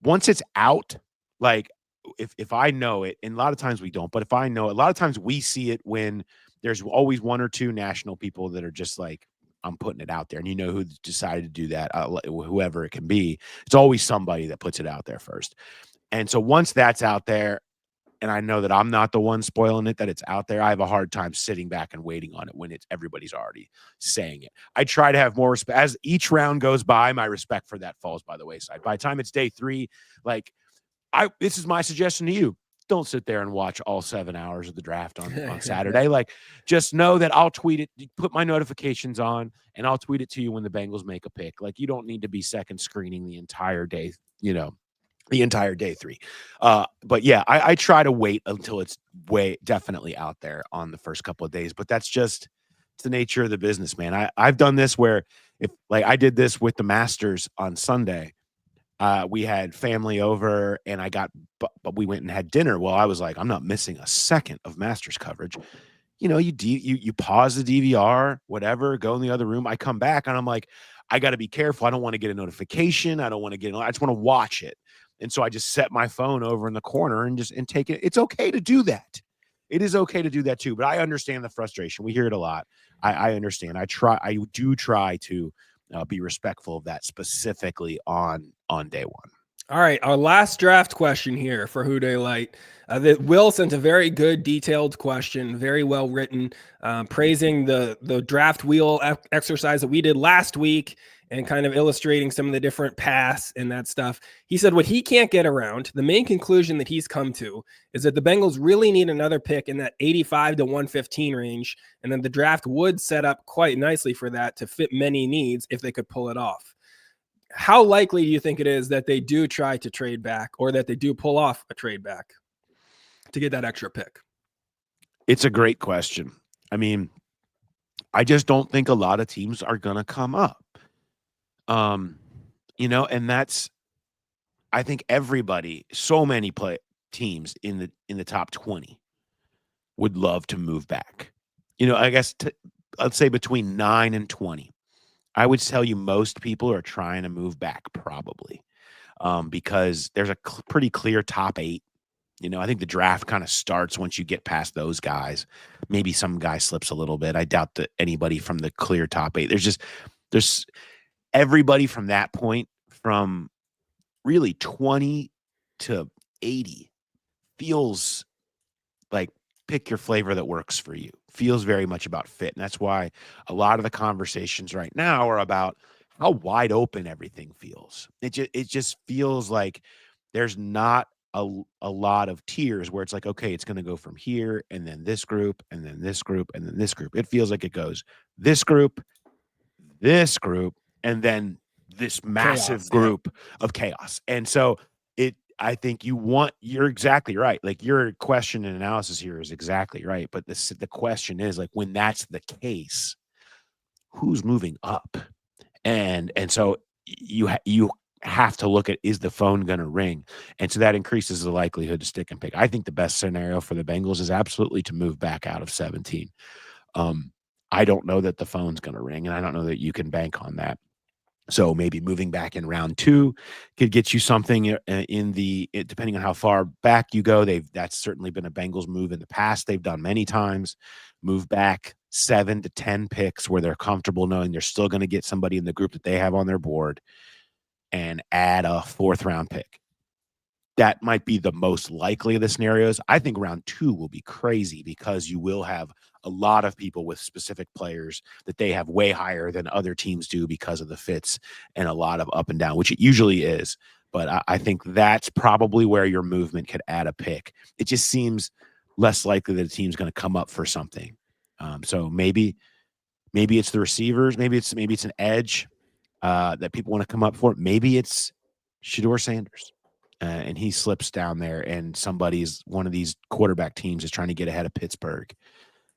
Once it's out, like if I know it, and a lot of times we don't, but if I know it, a lot of times we see it when there's always one or two national people that are just like, I'm putting it out there. And who decided to do that, whoever it can be, it's always somebody that puts it out there first. And so once that's out there, and I know that I'm not the one spoiling it, that it's out there, I have a hard time sitting back and waiting on it when everybody's already saying it. I try to have more respect. As each round goes by, my respect for that falls by the wayside. By the time it's day 3, like, this is my suggestion to you. Don't sit there and watch all 7 hours of the draft on Saturday. Like, just know that I'll tweet it, put my notifications on, and I'll tweet it to you when the Bengals make a pick. Like, you don't need to be second screening the entire day, the entire day 3. But yeah, I try to wait until it's definitely out there on the first couple of days. But that's just it's the nature of the business, man. I've done this where I did this with the Masters on Sunday. We had family over, and but we went and had dinner. Well, I was like, I'm not missing a second of Masters coverage. You pause the DVR, whatever, go in the other room. I come back, and I'm like, I got to be careful. I don't want to get a notification. I just want to watch it. And so I just set my phone over in the corner and take it. It's okay to do that. It is okay to do that too. But I understand the frustration. We hear it a lot. I understand. I do try to be respectful of that, specifically on day one. All right, our last draft question here for Who Dey Light. Will sent a very good, detailed question, very well written, praising the draft wheel exercise that we did last week and kind of illustrating some of the different paths and that stuff. He said what he can't get around, the main conclusion that he's come to is that the Bengals really need another pick in that 85 to 115 range, and then the draft would set up quite nicely for that to fit many needs if they could pull it off. How likely do you think it is that they do try to trade back, or that they do pull off a trade back to get that extra pick? It's a great question. I mean, I just don't think a lot of teams are going to come up. And that's, I think so many teams in the top 20 would love to move back. I guess let's say between 9 and 20. I would tell you most people are trying to move back probably, because there's a pretty clear top 8. I think the draft kind of starts once you get past those guys. Maybe some guy slips a little bit. I doubt that anybody from the clear top 8. There's everybody from that point, from really 20 to 80, feels like pick your flavor that works for you. Feels very much about fit. And that's why a lot of the conversations right now are about how wide open everything feels. It just feels like there's not a lot of tiers where it's like, okay, it's going to go from here and then this group and then this group and then this group. It feels like it goes this group, and then this massive chaos, group of chaos. And so I think you're exactly right. Like, your question and analysis here is exactly right. But the question is, like, when that's the case, who's moving up? And so you have to look at, is the phone going to ring? And so that increases the likelihood to stick and pick. I think the best scenario for the Bengals is absolutely to move back out of 17. I don't know that the phone's going to ring, and I don't know that you can bank on that. So maybe moving back in round 2 could get you something depending on how far back you go. That's certainly been a Bengals move in the past. They've done many times. Move back 7 to 10 picks where they're comfortable knowing they're still going to get somebody in the group that they have on their board, and add a 4th round pick. That might be the most likely of the scenarios. I think round 2 will be crazy because you will have a lot of people with specific players that they have way higher than other teams do because of the fits, and a lot of up and down, which it usually is. But I think that's probably where your movement could add a pick. It just seems less likely that a team's going to come up for something. So maybe it's the receivers. Maybe it's an edge that people want to come up for. Maybe it's Shedeur Sanders. And he slips down there, and one of these quarterback teams is trying to get ahead of Pittsburgh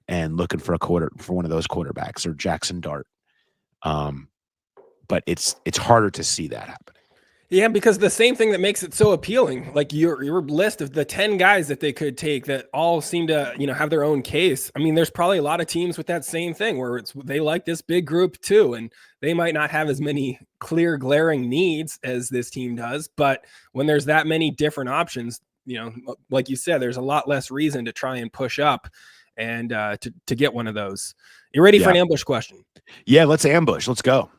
and looking for one of those quarterbacks, or Jackson Dart. But it's harder to see that happening. Yeah, because the same thing that makes it so appealing, like your list of the 10 guys that they could take that all seem to, have their own case. I mean, there's probably a lot of teams with that same thing where they like this big group too, and they might not have as many clear glaring needs as this team does. But when there's that many different options, like you said, there's a lot less reason to try and push up and to get one of those. You ready for an ambush question? Yeah, let's ambush. Let's go.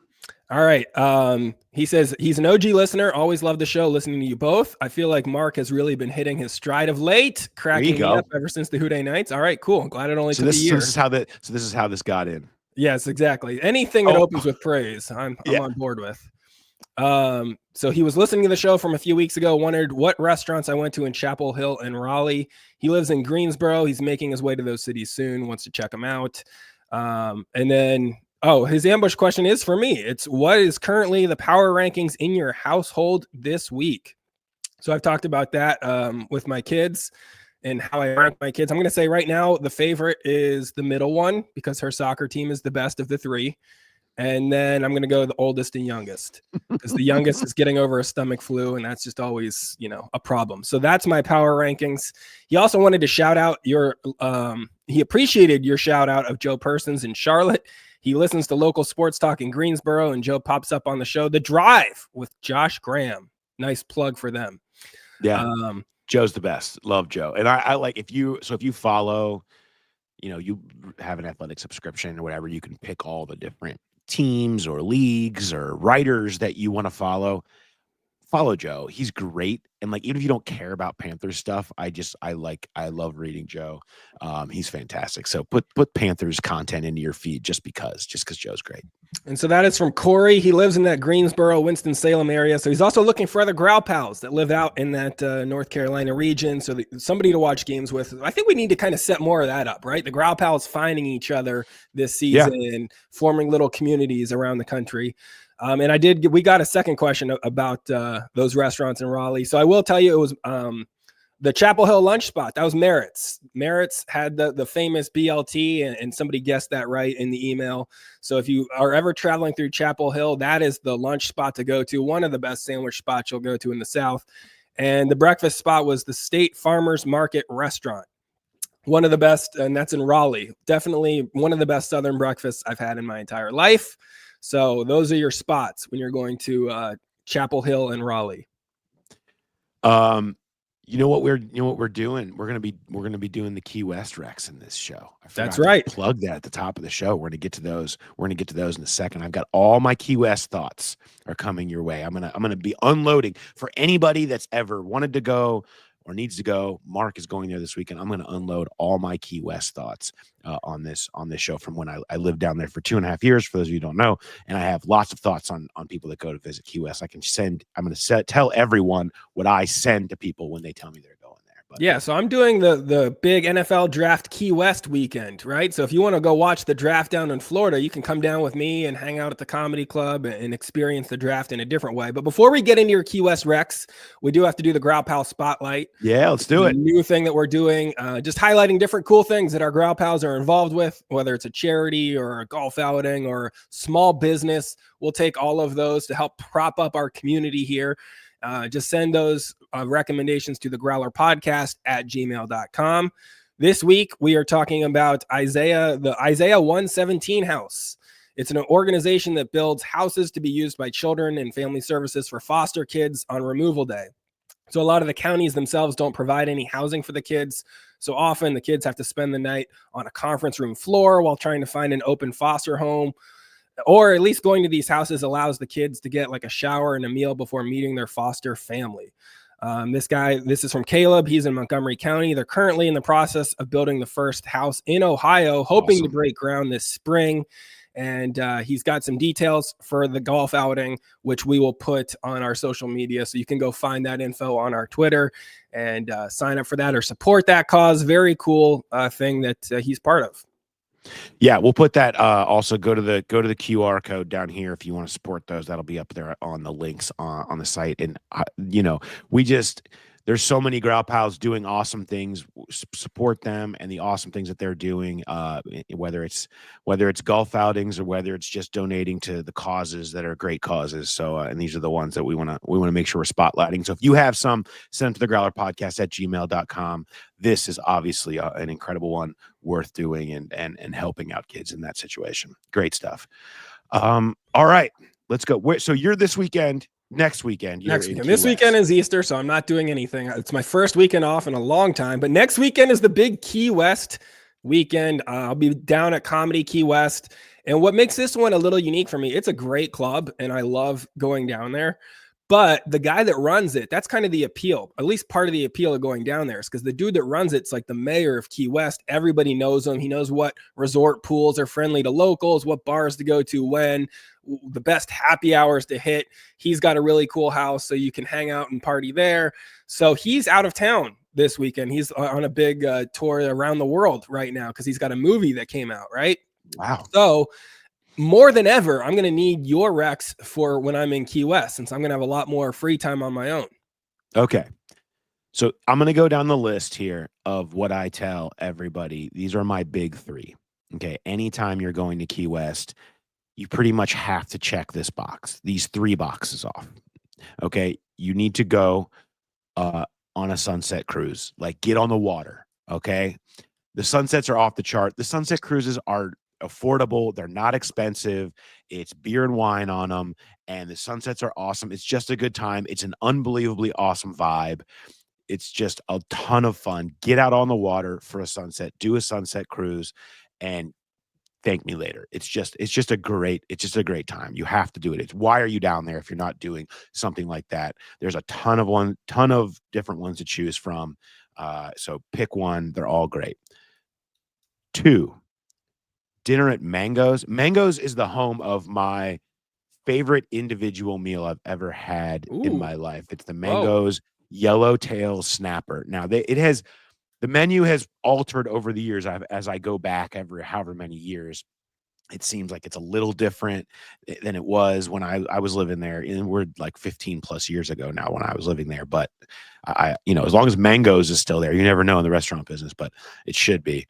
All right. He says he's an OG listener. Always love the show, listening to you both. I feel like Mark has really been hitting his stride of late, cracking me up ever since the Who Day Nights. All right, cool. I'm glad it only took a year. This is how this got in. Yes, exactly. Anything that opens with praise, I'm on board with. So he was listening to the show from a few weeks ago, wondered what restaurants I went to in Chapel Hill and Raleigh. He lives in Greensboro. He's making his way to those cities soon, wants to check them out. And then his ambush question is for me. It's, what is currently the power rankings in your household this week? So I've talked about that with my kids and how I rank my kids. I'm going to say right now, the favorite is the middle one because her soccer team is the best of the 3. And then I'm going to go the oldest and youngest because the youngest is getting over a stomach flu, and that's just always, a problem. So that's my power rankings. He also wanted to shout out he appreciated your shout out of Joe Persons in Charlotte. He listens to local sports talk in Greensboro, and Joe pops up on the show, The Drive with Josh Graham. Nice plug for them. Yeah. Joe's the best. Love Joe. And I like, if you follow, you have an athletic subscription or whatever, you can pick all the different teams or leagues or writers that you want to follow Joe. He's great. And like, even if you don't care about Panthers stuff, I love reading Joe. He's fantastic. So put Panthers content into your feed just because Joe's great. And so that is from Corey. He lives in that Greensboro, Winston-Salem area. So he's also looking for other Growl Pals that live out in that North Carolina region. So somebody to watch games with. I think we need to kind of set more of that up, right? The Growl Pals finding each other this season and forming little communities around the country. And we got a second question about those restaurants in Raleigh. So I will tell you, it was the Chapel Hill lunch spot. That was Merritt's. Merritt's had the famous BLT, and somebody guessed that right in the email. So if you are ever traveling through Chapel Hill, that is the lunch spot to go to. One of the best sandwich spots you'll go to in the South. And the breakfast spot was the State Farmers Market Restaurant. One of the best, and that's in Raleigh. Definitely one of the best Southern breakfasts I've had in my entire life. So those are your spots when you're going to Chapel Hill and Raleigh. You know what we're doing? We're gonna be doing the Key West Rex in this show. I forgot That's right. to plug that at the top of the show. We're gonna get to those. We're gonna get to those in a second. I've got all my Key West thoughts are coming your way. I'm gonna be unloading for anybody that's ever wanted to go or needs to go. Mark is going there this weekend. I'm gonna unload all my Key West thoughts on this show from when I lived down there for 2.5 years. For those of you who don't know, and I have lots of thoughts on people that go to visit Key West. I'm gonna tell everyone what I send to people when they tell me they're going there. But yeah, so I'm doing the big NFL draft Key West weekend, right? So if you want to go watch the draft down in Florida, you can come down with me and hang out at the comedy club and experience the draft in a different way. But before we get into your Key West Rex, we do have to do the Growl Pal Spotlight. Yeah, let's do it. New thing that we're doing, just highlighting different cool things that our Growl Pals are involved with, whether it's a charity or a golf outing or small business. We'll take all of those to help prop up our community here. Just send those recommendations to the Growler Podcast at gmail.com. This week, we are talking about the Isaiah 117 House. It's an organization that builds houses to be used by children and family services for foster kids on removal day. So a lot of the counties themselves don't provide any housing for the kids. So often the kids have to spend the night on a conference room floor while trying to find an open foster home. Or at least going to these houses allows the kids to get like a shower and a meal before meeting their foster family. This is from Caleb. He's in Montgomery County. They're currently in the process of building the first house in Ohio, hoping to break ground this spring. And he's got some details for the golf outing, which we will put on our social media. So you can go find that info on our Twitter and sign up for that or support that cause. Very cool thing that he's part of. Yeah, we'll put that. Also, go to the QR code down here if you want to support those. That'll be up there on the links on the site. And there's so many Growl Pals doing awesome things. Support them and the awesome things that they're doing. Whether it's golf outings or whether it's just donating to the causes that are great causes. So, and these are the ones that we want to make sure we're spotlighting. So if you have some, send them to the Growler Podcast at gmail.com. This is obviously an incredible one, worth doing and helping out kids in that situation. Great stuff. All right, let's go. So you're this weekend. Next weekend. This weekend is Easter, so I'm not doing anything. It's my first weekend off in a long time. But next weekend is the big Key West weekend. I'll be down at Comedy Key West. And what makes this one a little unique for me, it's a great club, and I love going down there. But the guy that runs it, that's kind of the appeal. At least part of the appeal of going down there is because the dude that runs it's like the mayor of Key West. Everybody knows him. He knows what resort pools are friendly to locals, what bars to go to when, the best happy hours to hit. He's got a really cool house, so you can hang out and party there. So he's out of town this weekend. He's on a big tour around the world right now because he's got a movie that came out, right? Wow. So more than ever, I'm going to need your Rex for when I'm in Key West, since I'm going to have a lot more free time on my own. Okay. So I'm going to go down the list here of what I tell everybody. These are my big three. Okay. Anytime you're going to Key West, you pretty much have to check these 3 boxes off. Okay. You need to go on a sunset cruise, like get on the water. Okay. The sunsets are off the chart. The sunset cruises are affordable. They're not expensive. It's beer and wine on them. And the sunsets are awesome. It's just a good time. It's an unbelievably awesome vibe. It's just a ton of fun. Get out on the water for a sunset, do a sunset cruise, and thank me later. It's just a great time. You have to do it. It's why are you down there if you're not doing something like that? There's a ton of different ones to choose from. So pick one. They're all great. 2, dinner at Mango's. Mango's is the home of my favorite individual meal I've ever had in my life. It's the Mango's Yellowtail Snapper. Now the menu has altered over the years as I go back every however many years. It seems like it's a little different than it was when I was living there. And we're like 15 plus years ago now when I was living there. But I as long as Mango's is still there, you never know in the restaurant business, but it should be.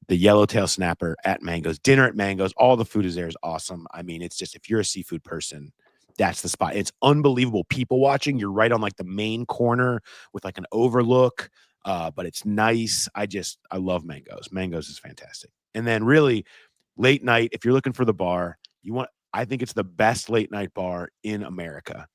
The Yellowtail Snapper at Mango's, dinner at Mango's, all the food is there is awesome. I mean, it's just, if you're a seafood person, that's the spot. It's unbelievable people watching. You're right on like the main corner with like an overlook, but it's nice. I love Mango's. Mango's is fantastic. And then really late night, if you're looking for the bar, I think it's the best late night bar in America.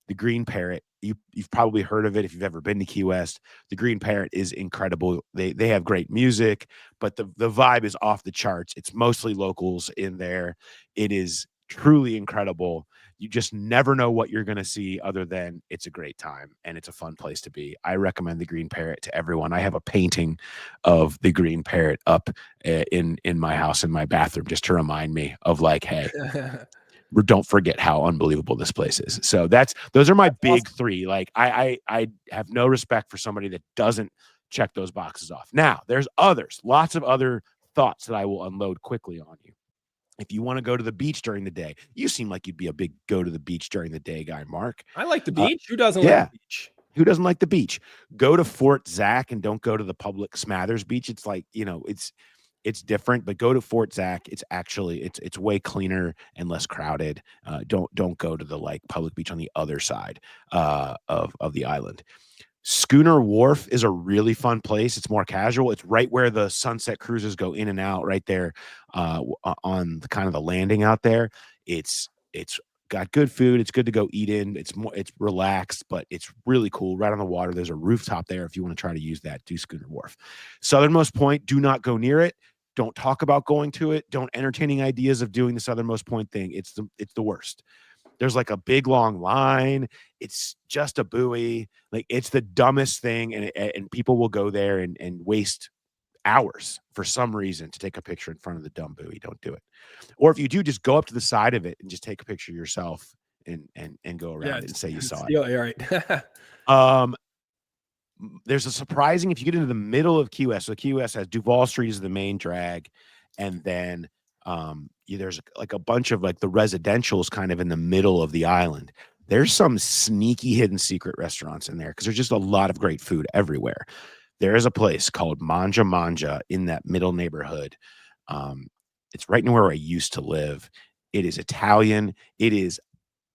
The Green Parrot. You've probably heard of it if you've ever been to Key West. The Green Parrot is incredible. They have great music, but the vibe is off the charts. It's mostly locals in there. It is truly incredible. You just never know what you're going to see other than it's a great time and it's a fun place to be. I recommend the Green Parrot to everyone. I have a painting of the Green Parrot up in my house, in my bathroom, just to remind me of like, hey, don't forget how unbelievable this place is. So those are my big three. Like I have no respect for somebody that doesn't check those boxes off. Now there's lots of other thoughts that I will unload quickly on you. If you want to go to the beach during the day, you seem like you'd be a big go to the beach during the day guy, Mark. I like the beach. Who doesn't like the beach? Who doesn't like the beach? Go to Fort Zach and don't go to the public Smathers Beach. It's like, it's different, but go to Fort Zach. It's actually it's way cleaner and less crowded. Don't go to the like public beach on the other side of the island. Schooner Wharf is a really fun place. It's more casual. It's right where the sunset cruises go in and out, right there on the kind of the landing out there. It's got good food. It's good to go eat in. It's relaxed, but it's really cool. Right on the water. There's a rooftop there. If you want to try to use that, do Schooner Wharf. Southernmost Point, do not go near it. Don't talk about going to it. Don't entertaining ideas of doing the Southernmost Point thing. It's the worst. There's like a big long line. It's just a buoy. Like it's the dumbest thing. And people will go there and waste hours for some reason to take a picture in front of the dumb buoy. Don't do it. Or if you do, just go up to the side of it and just take a picture yourself and go around it and say you saw it. Yeah, right. There's a surprising, if you get into the middle of Key West, so Key West has Duval Street is the main drag. And then there's like a bunch of like the residentials kind of in the middle of the island. There's some sneaky hidden secret restaurants in there because there's just a lot of great food everywhere. There is a place called Manja Manja in that middle neighborhood. It's right near where I used to live. It is Italian. It is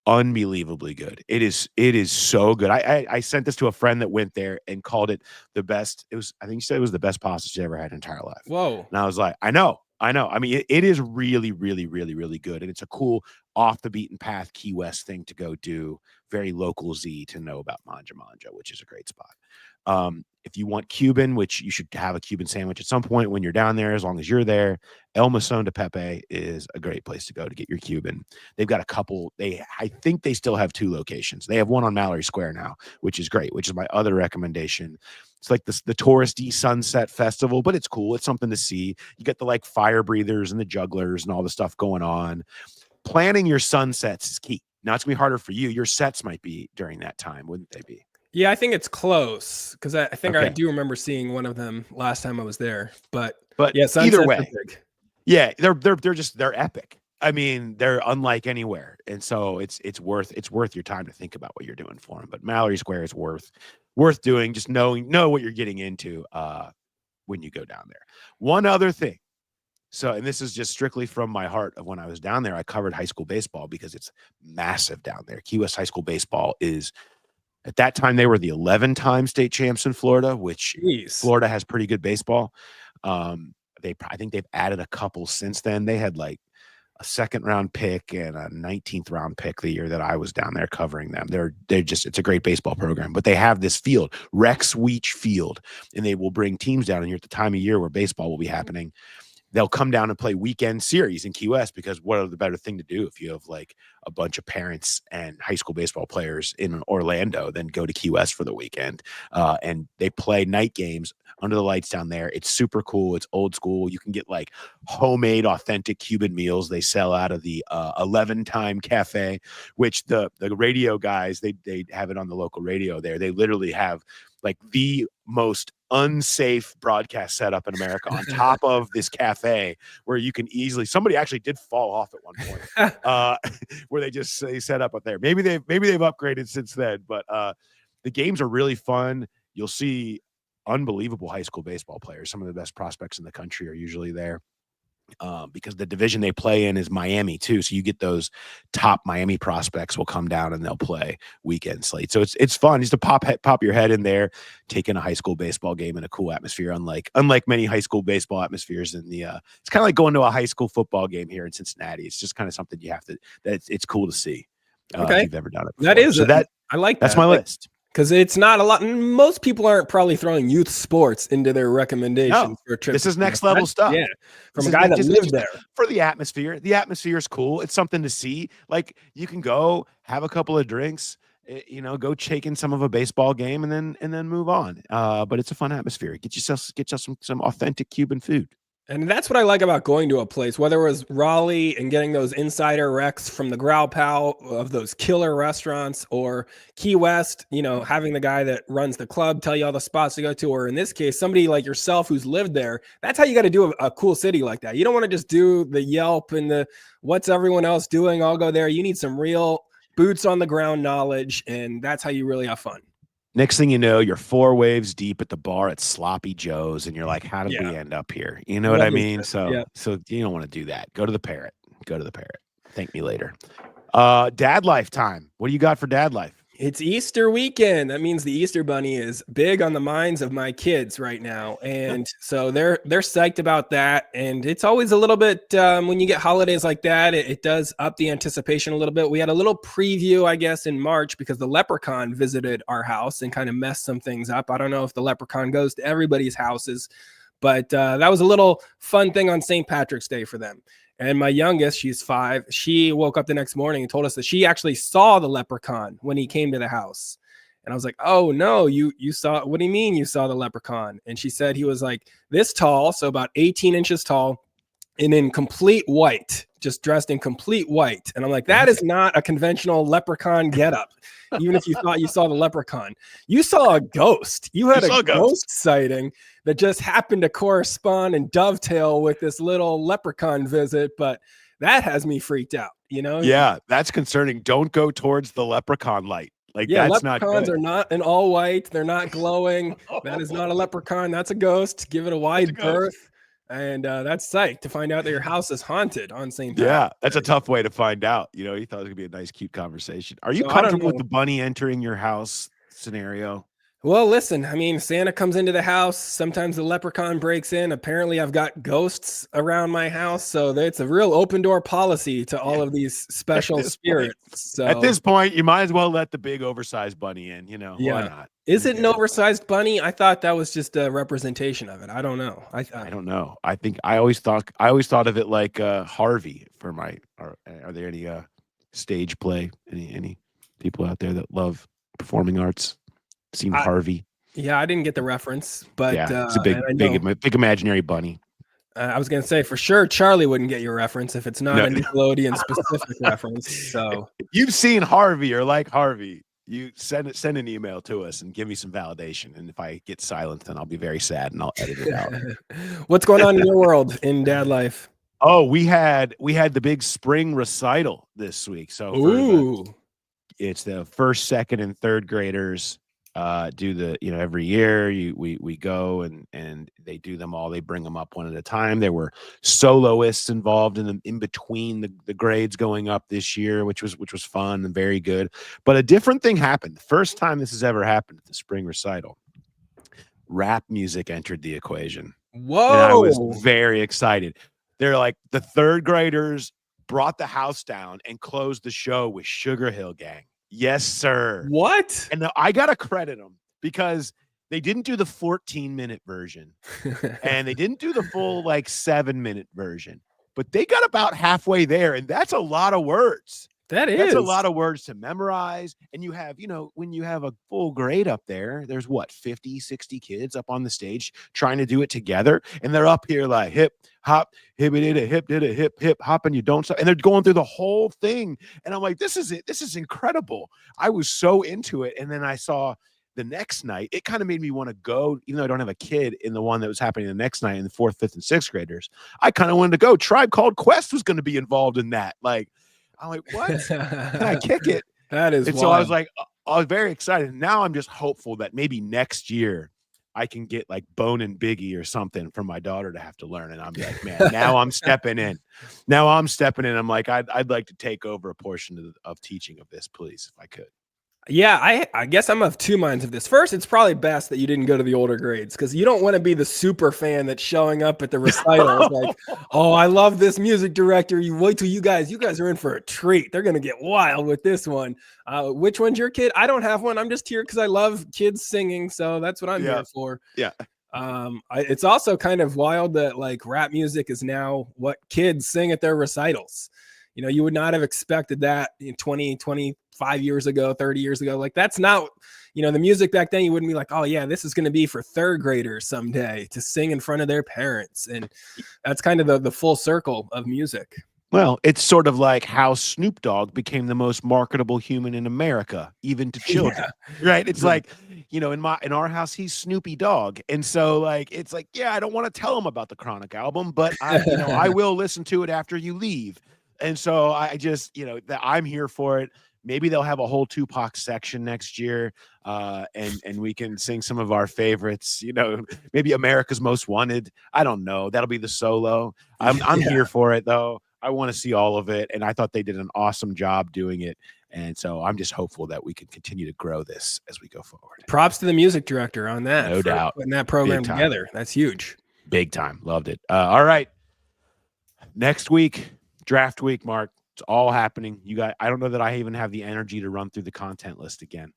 unbelievably good. It is so good. I sent this to a friend that went there and called it the best. I think he said it was the best pasta she's ever had in her entire life. Whoa. And I was like, I know. I mean, it is really, really, really, really good. And it's a cool off the beaten path Key West thing to go do. Very local Z to know about Manja Manja, which is a great spot. If you want Cuban, which you should have a Cuban sandwich at some point when you're down there, as long as you're there, El Mesón de Pepe is a great place to go to get your Cuban. They've got a couple. I think they still have 2 locations. They have one on Mallory Square now, which is great, which is my other recommendation. It's like the touristy sunset festival, but it's cool. It's something to see. You get the like fire breathers and the jugglers and all the stuff going on. Planning your sunsets is key. Now it's gonna be harder for you. Your sets might be during that time, wouldn't they be? Yeah, I think it's close because I think I do remember seeing one of them last time I was there. But yeah, either way, yeah, they're epic. I mean, they're unlike anywhere, and so it's worth your time to think about what you're doing for them. But Mallory Square is worth doing. Just know what you're getting into when you go down there. One other thing. So, and this is just strictly from my heart of when I was down there. I covered high school baseball because it's massive down there. Key West high school baseball is. At that time, they were the 11-time state champs in Florida, which Florida has pretty good baseball. I think they've added a couple since then. They had like a 2nd-round pick and a 19th-round pick the year that I was down there covering them. It's a great baseball program, but they have this field, Rex Weech Field, and they will bring teams down here at the time of year where baseball will be happening. They'll come down and play weekend series in Key West because what are the better thing to do if you have like a bunch of parents and high school baseball players in Orlando than go to Key West for the weekend. And they play night games under the lights down there. It's super cool. It's old school. You can get like homemade authentic Cuban meals they sell out of the 11-time cafe, which the radio guys, they have it on the local radio there. They literally have like the most unsafe broadcast setup in America on top of this cafe where you can easily, somebody actually did fall off at one point where they set up there. Maybe they've upgraded since then, but the games are really fun. You'll see unbelievable high school baseball players. Some of the best prospects in the country are usually there. because the division they play in is Miami too. So you get those top Miami prospects will come down and they'll play weekend slate. So it's fun just to pop your head in there, taking a high school baseball game in a cool atmosphere. Unlike many high school baseball atmospheres in the it's kind of like going to a high school football game here in Cincinnati. It's just kind of something it's cool to see. Okay. If you've ever done it before. That is so that I like that's that. my list. Because it's not a lot. Most people aren't probably throwing youth sports into their recommendations for a trip. This is next level stuff. Yeah, from a guy that lived there. For the atmosphere. The atmosphere is cool. It's something to see. Like you can go have a couple of drinks, go shake in some of a baseball game, and then move on. But it's a fun atmosphere. Get yourself some authentic Cuban food. And that's what I like about going to a place, whether it was Raleigh and getting those insider recs from the Growl Pal of those killer restaurants, or Key West, having the guy that runs the club tell you all the spots to go to, or in this case, somebody like yourself who's lived there. That's how you got to do a cool city like that. You don't want to just do the Yelp and the what's everyone else doing, I'll go there. You need some real boots on the ground knowledge, and that's how you really have fun. Next thing you know, you're 4 waves deep at the bar at Sloppy Joe's, and you're like, how did we end up here? You know what I mean? So you don't want to do that. Go to the Parrot. Thank me later. Dad life time. What do you got for dad life? It's Easter weekend. That means the Easter Bunny is big on the minds of my kids right now. And so they're psyched about that. And it's always a little bit, when you get holidays like that, it does up the anticipation a little bit. We had a little preview, I guess, in March because the leprechaun visited our house and kind of messed some things up. I don't know if the leprechaun goes to everybody's houses, but that was a little fun thing on St. Patrick's Day for them. And my youngest, she's 5, she woke up the next morning and told us that she actually saw the leprechaun when he came to the house. And I was like, oh, no, you saw, what do you mean you saw the leprechaun? And she said he was like this tall, so about 18 inches tall, and in complete white, just dressed in complete white. And I'm like, that is not a conventional leprechaun getup. Even if you thought you saw the leprechaun, you saw a ghost. You had a ghost sighting that just happened to correspond and dovetail with this little leprechaun visit. But that has me freaked out, Yeah, that's concerning. Don't go towards the leprechaun light. That's not good. Leprechauns are not in all white. They're not glowing. That is not a leprechaun. That's a ghost. Give it a wide berth. And that's psyched to find out that your house is haunted on St. Patrick's. Yeah, that's a tough way to find out. You thought it was going to be a nice, cute conversation. Are you comfortable with the bunny entering your house scenario? Well, listen, I mean, Santa comes into the house. Sometimes the leprechaun breaks in. Apparently, I've got ghosts around my house. So it's a real open door policy to all of these special spirits. So at this point, you might as well let the big oversized bunny in, why not? Is it an oversized bunny? I thought that was just a representation of it. I don't know. I don't know. I think I always thought of it like Harvey for my, are there any stage play? Any people out there that love performing arts? Seen Harvey? Yeah, I didn't get the reference, but it's a big imaginary bunny. I was gonna say for sure Charlie wouldn't get your reference if it's not a Nickelodeon specific reference. So if you've seen Harvey or like Harvey, you send an email to us and give me some validation. And if I get silent, then I'll be very sad and I'll edit it out. What's going on in your world in dad life? Oh, we had the big spring recital this week. So it's the first, second, and third graders. Do the every year we go and they do them all. They bring them up one at a time. There were soloists involved in between the grades going up this year, which was fun and very good. But a different thing happened. The first time this has ever happened at the spring recital. Rap music entered the equation. Whoa! And I was very excited. They're like the third graders brought the house down and closed the show with Sugar Hill Gang. Yes, sir. What? And I got to credit them because they didn't do the 14-minute version and they didn't do the full 7-minute version, but they got about halfway there. And that's a lot of words. That's a lot of words to memorize. And you have, when you have a full grade up there, there's 50, 60 kids up on the stage trying to do it together. And they're up here like hip, hop, hip, hop, and you don't stop. And they're going through the whole thing. And I'm like, this is it. This is incredible. I was so into it. And then I saw the next night, it kind of made me want to go, even though I don't have a kid in the one that was happening the next night in the 4th, 5th, and 6th graders. I kind of wanted to go. Tribe Called Quest was going to be involved in that. I'm like, what? Can I kick it? That is wild. So I was like, I was very excited. Now I'm just hopeful that maybe next year I can get like Bone and Biggie or something for my daughter to have to learn. And I'm like, man, now I'm stepping in. I'm like, I'd like to take over a portion of teaching of this, please, if I could. Yeah, I guess I'm of two minds of this. First, it's probably best that you didn't go to the older grades because you don't want to be the super fan that's showing up at the recitals like, oh, I love this music director. You wait till you guys are in for a treat. They're going to get wild with this one. Which one's your kid? I don't have one. I'm just here because I love kids singing. So that's what I'm here for. Yeah. It's also kind of wild that like rap music is now what kids sing at their recitals. You would not have expected that in 20, 25 years ago, 30 years ago. Like that's not, the music back then, you wouldn't be like, oh yeah, this is going to be for third graders someday to sing in front of their parents. And that's kind of the full circle of music. Well, it's sort of like how Snoop Dogg became the most marketable human in America, even to children, right? It's like, in our house, he's Snoopy Dogg. And so like, it's like, yeah, I don't want to tell him about the Chronic album, but I will listen to it after you leave. And so I just, that I'm here for it. Maybe they'll have a whole Tupac section next year, and we can sing some of our favorites. Maybe America's Most Wanted. I don't know. That'll be the solo. I'm here for it though. I want to see all of it, and I thought they did an awesome job doing it. And so I'm just hopeful that we can continue to grow this as we go forward. Props to the music director on that. No doubt. Putting that program together. That's huge. Big time. Loved it. All right. Next week. Draft week, Mark. It's all happening. I don't know that I even have the energy to run through the content list again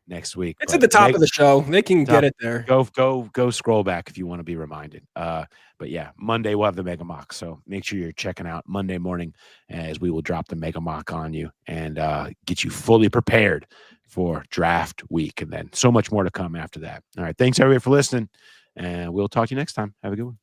next week. It's at the top of the show. They can get it there. Go scroll back if you want to be reminded. But yeah, Monday we'll have the Mega Mock. So make sure you're checking out Monday morning as we will drop the Mega Mock on you and get you fully prepared for draft week. And then so much more to come after that. All right. Thanks everybody for listening. And we'll talk to you next time. Have a good one.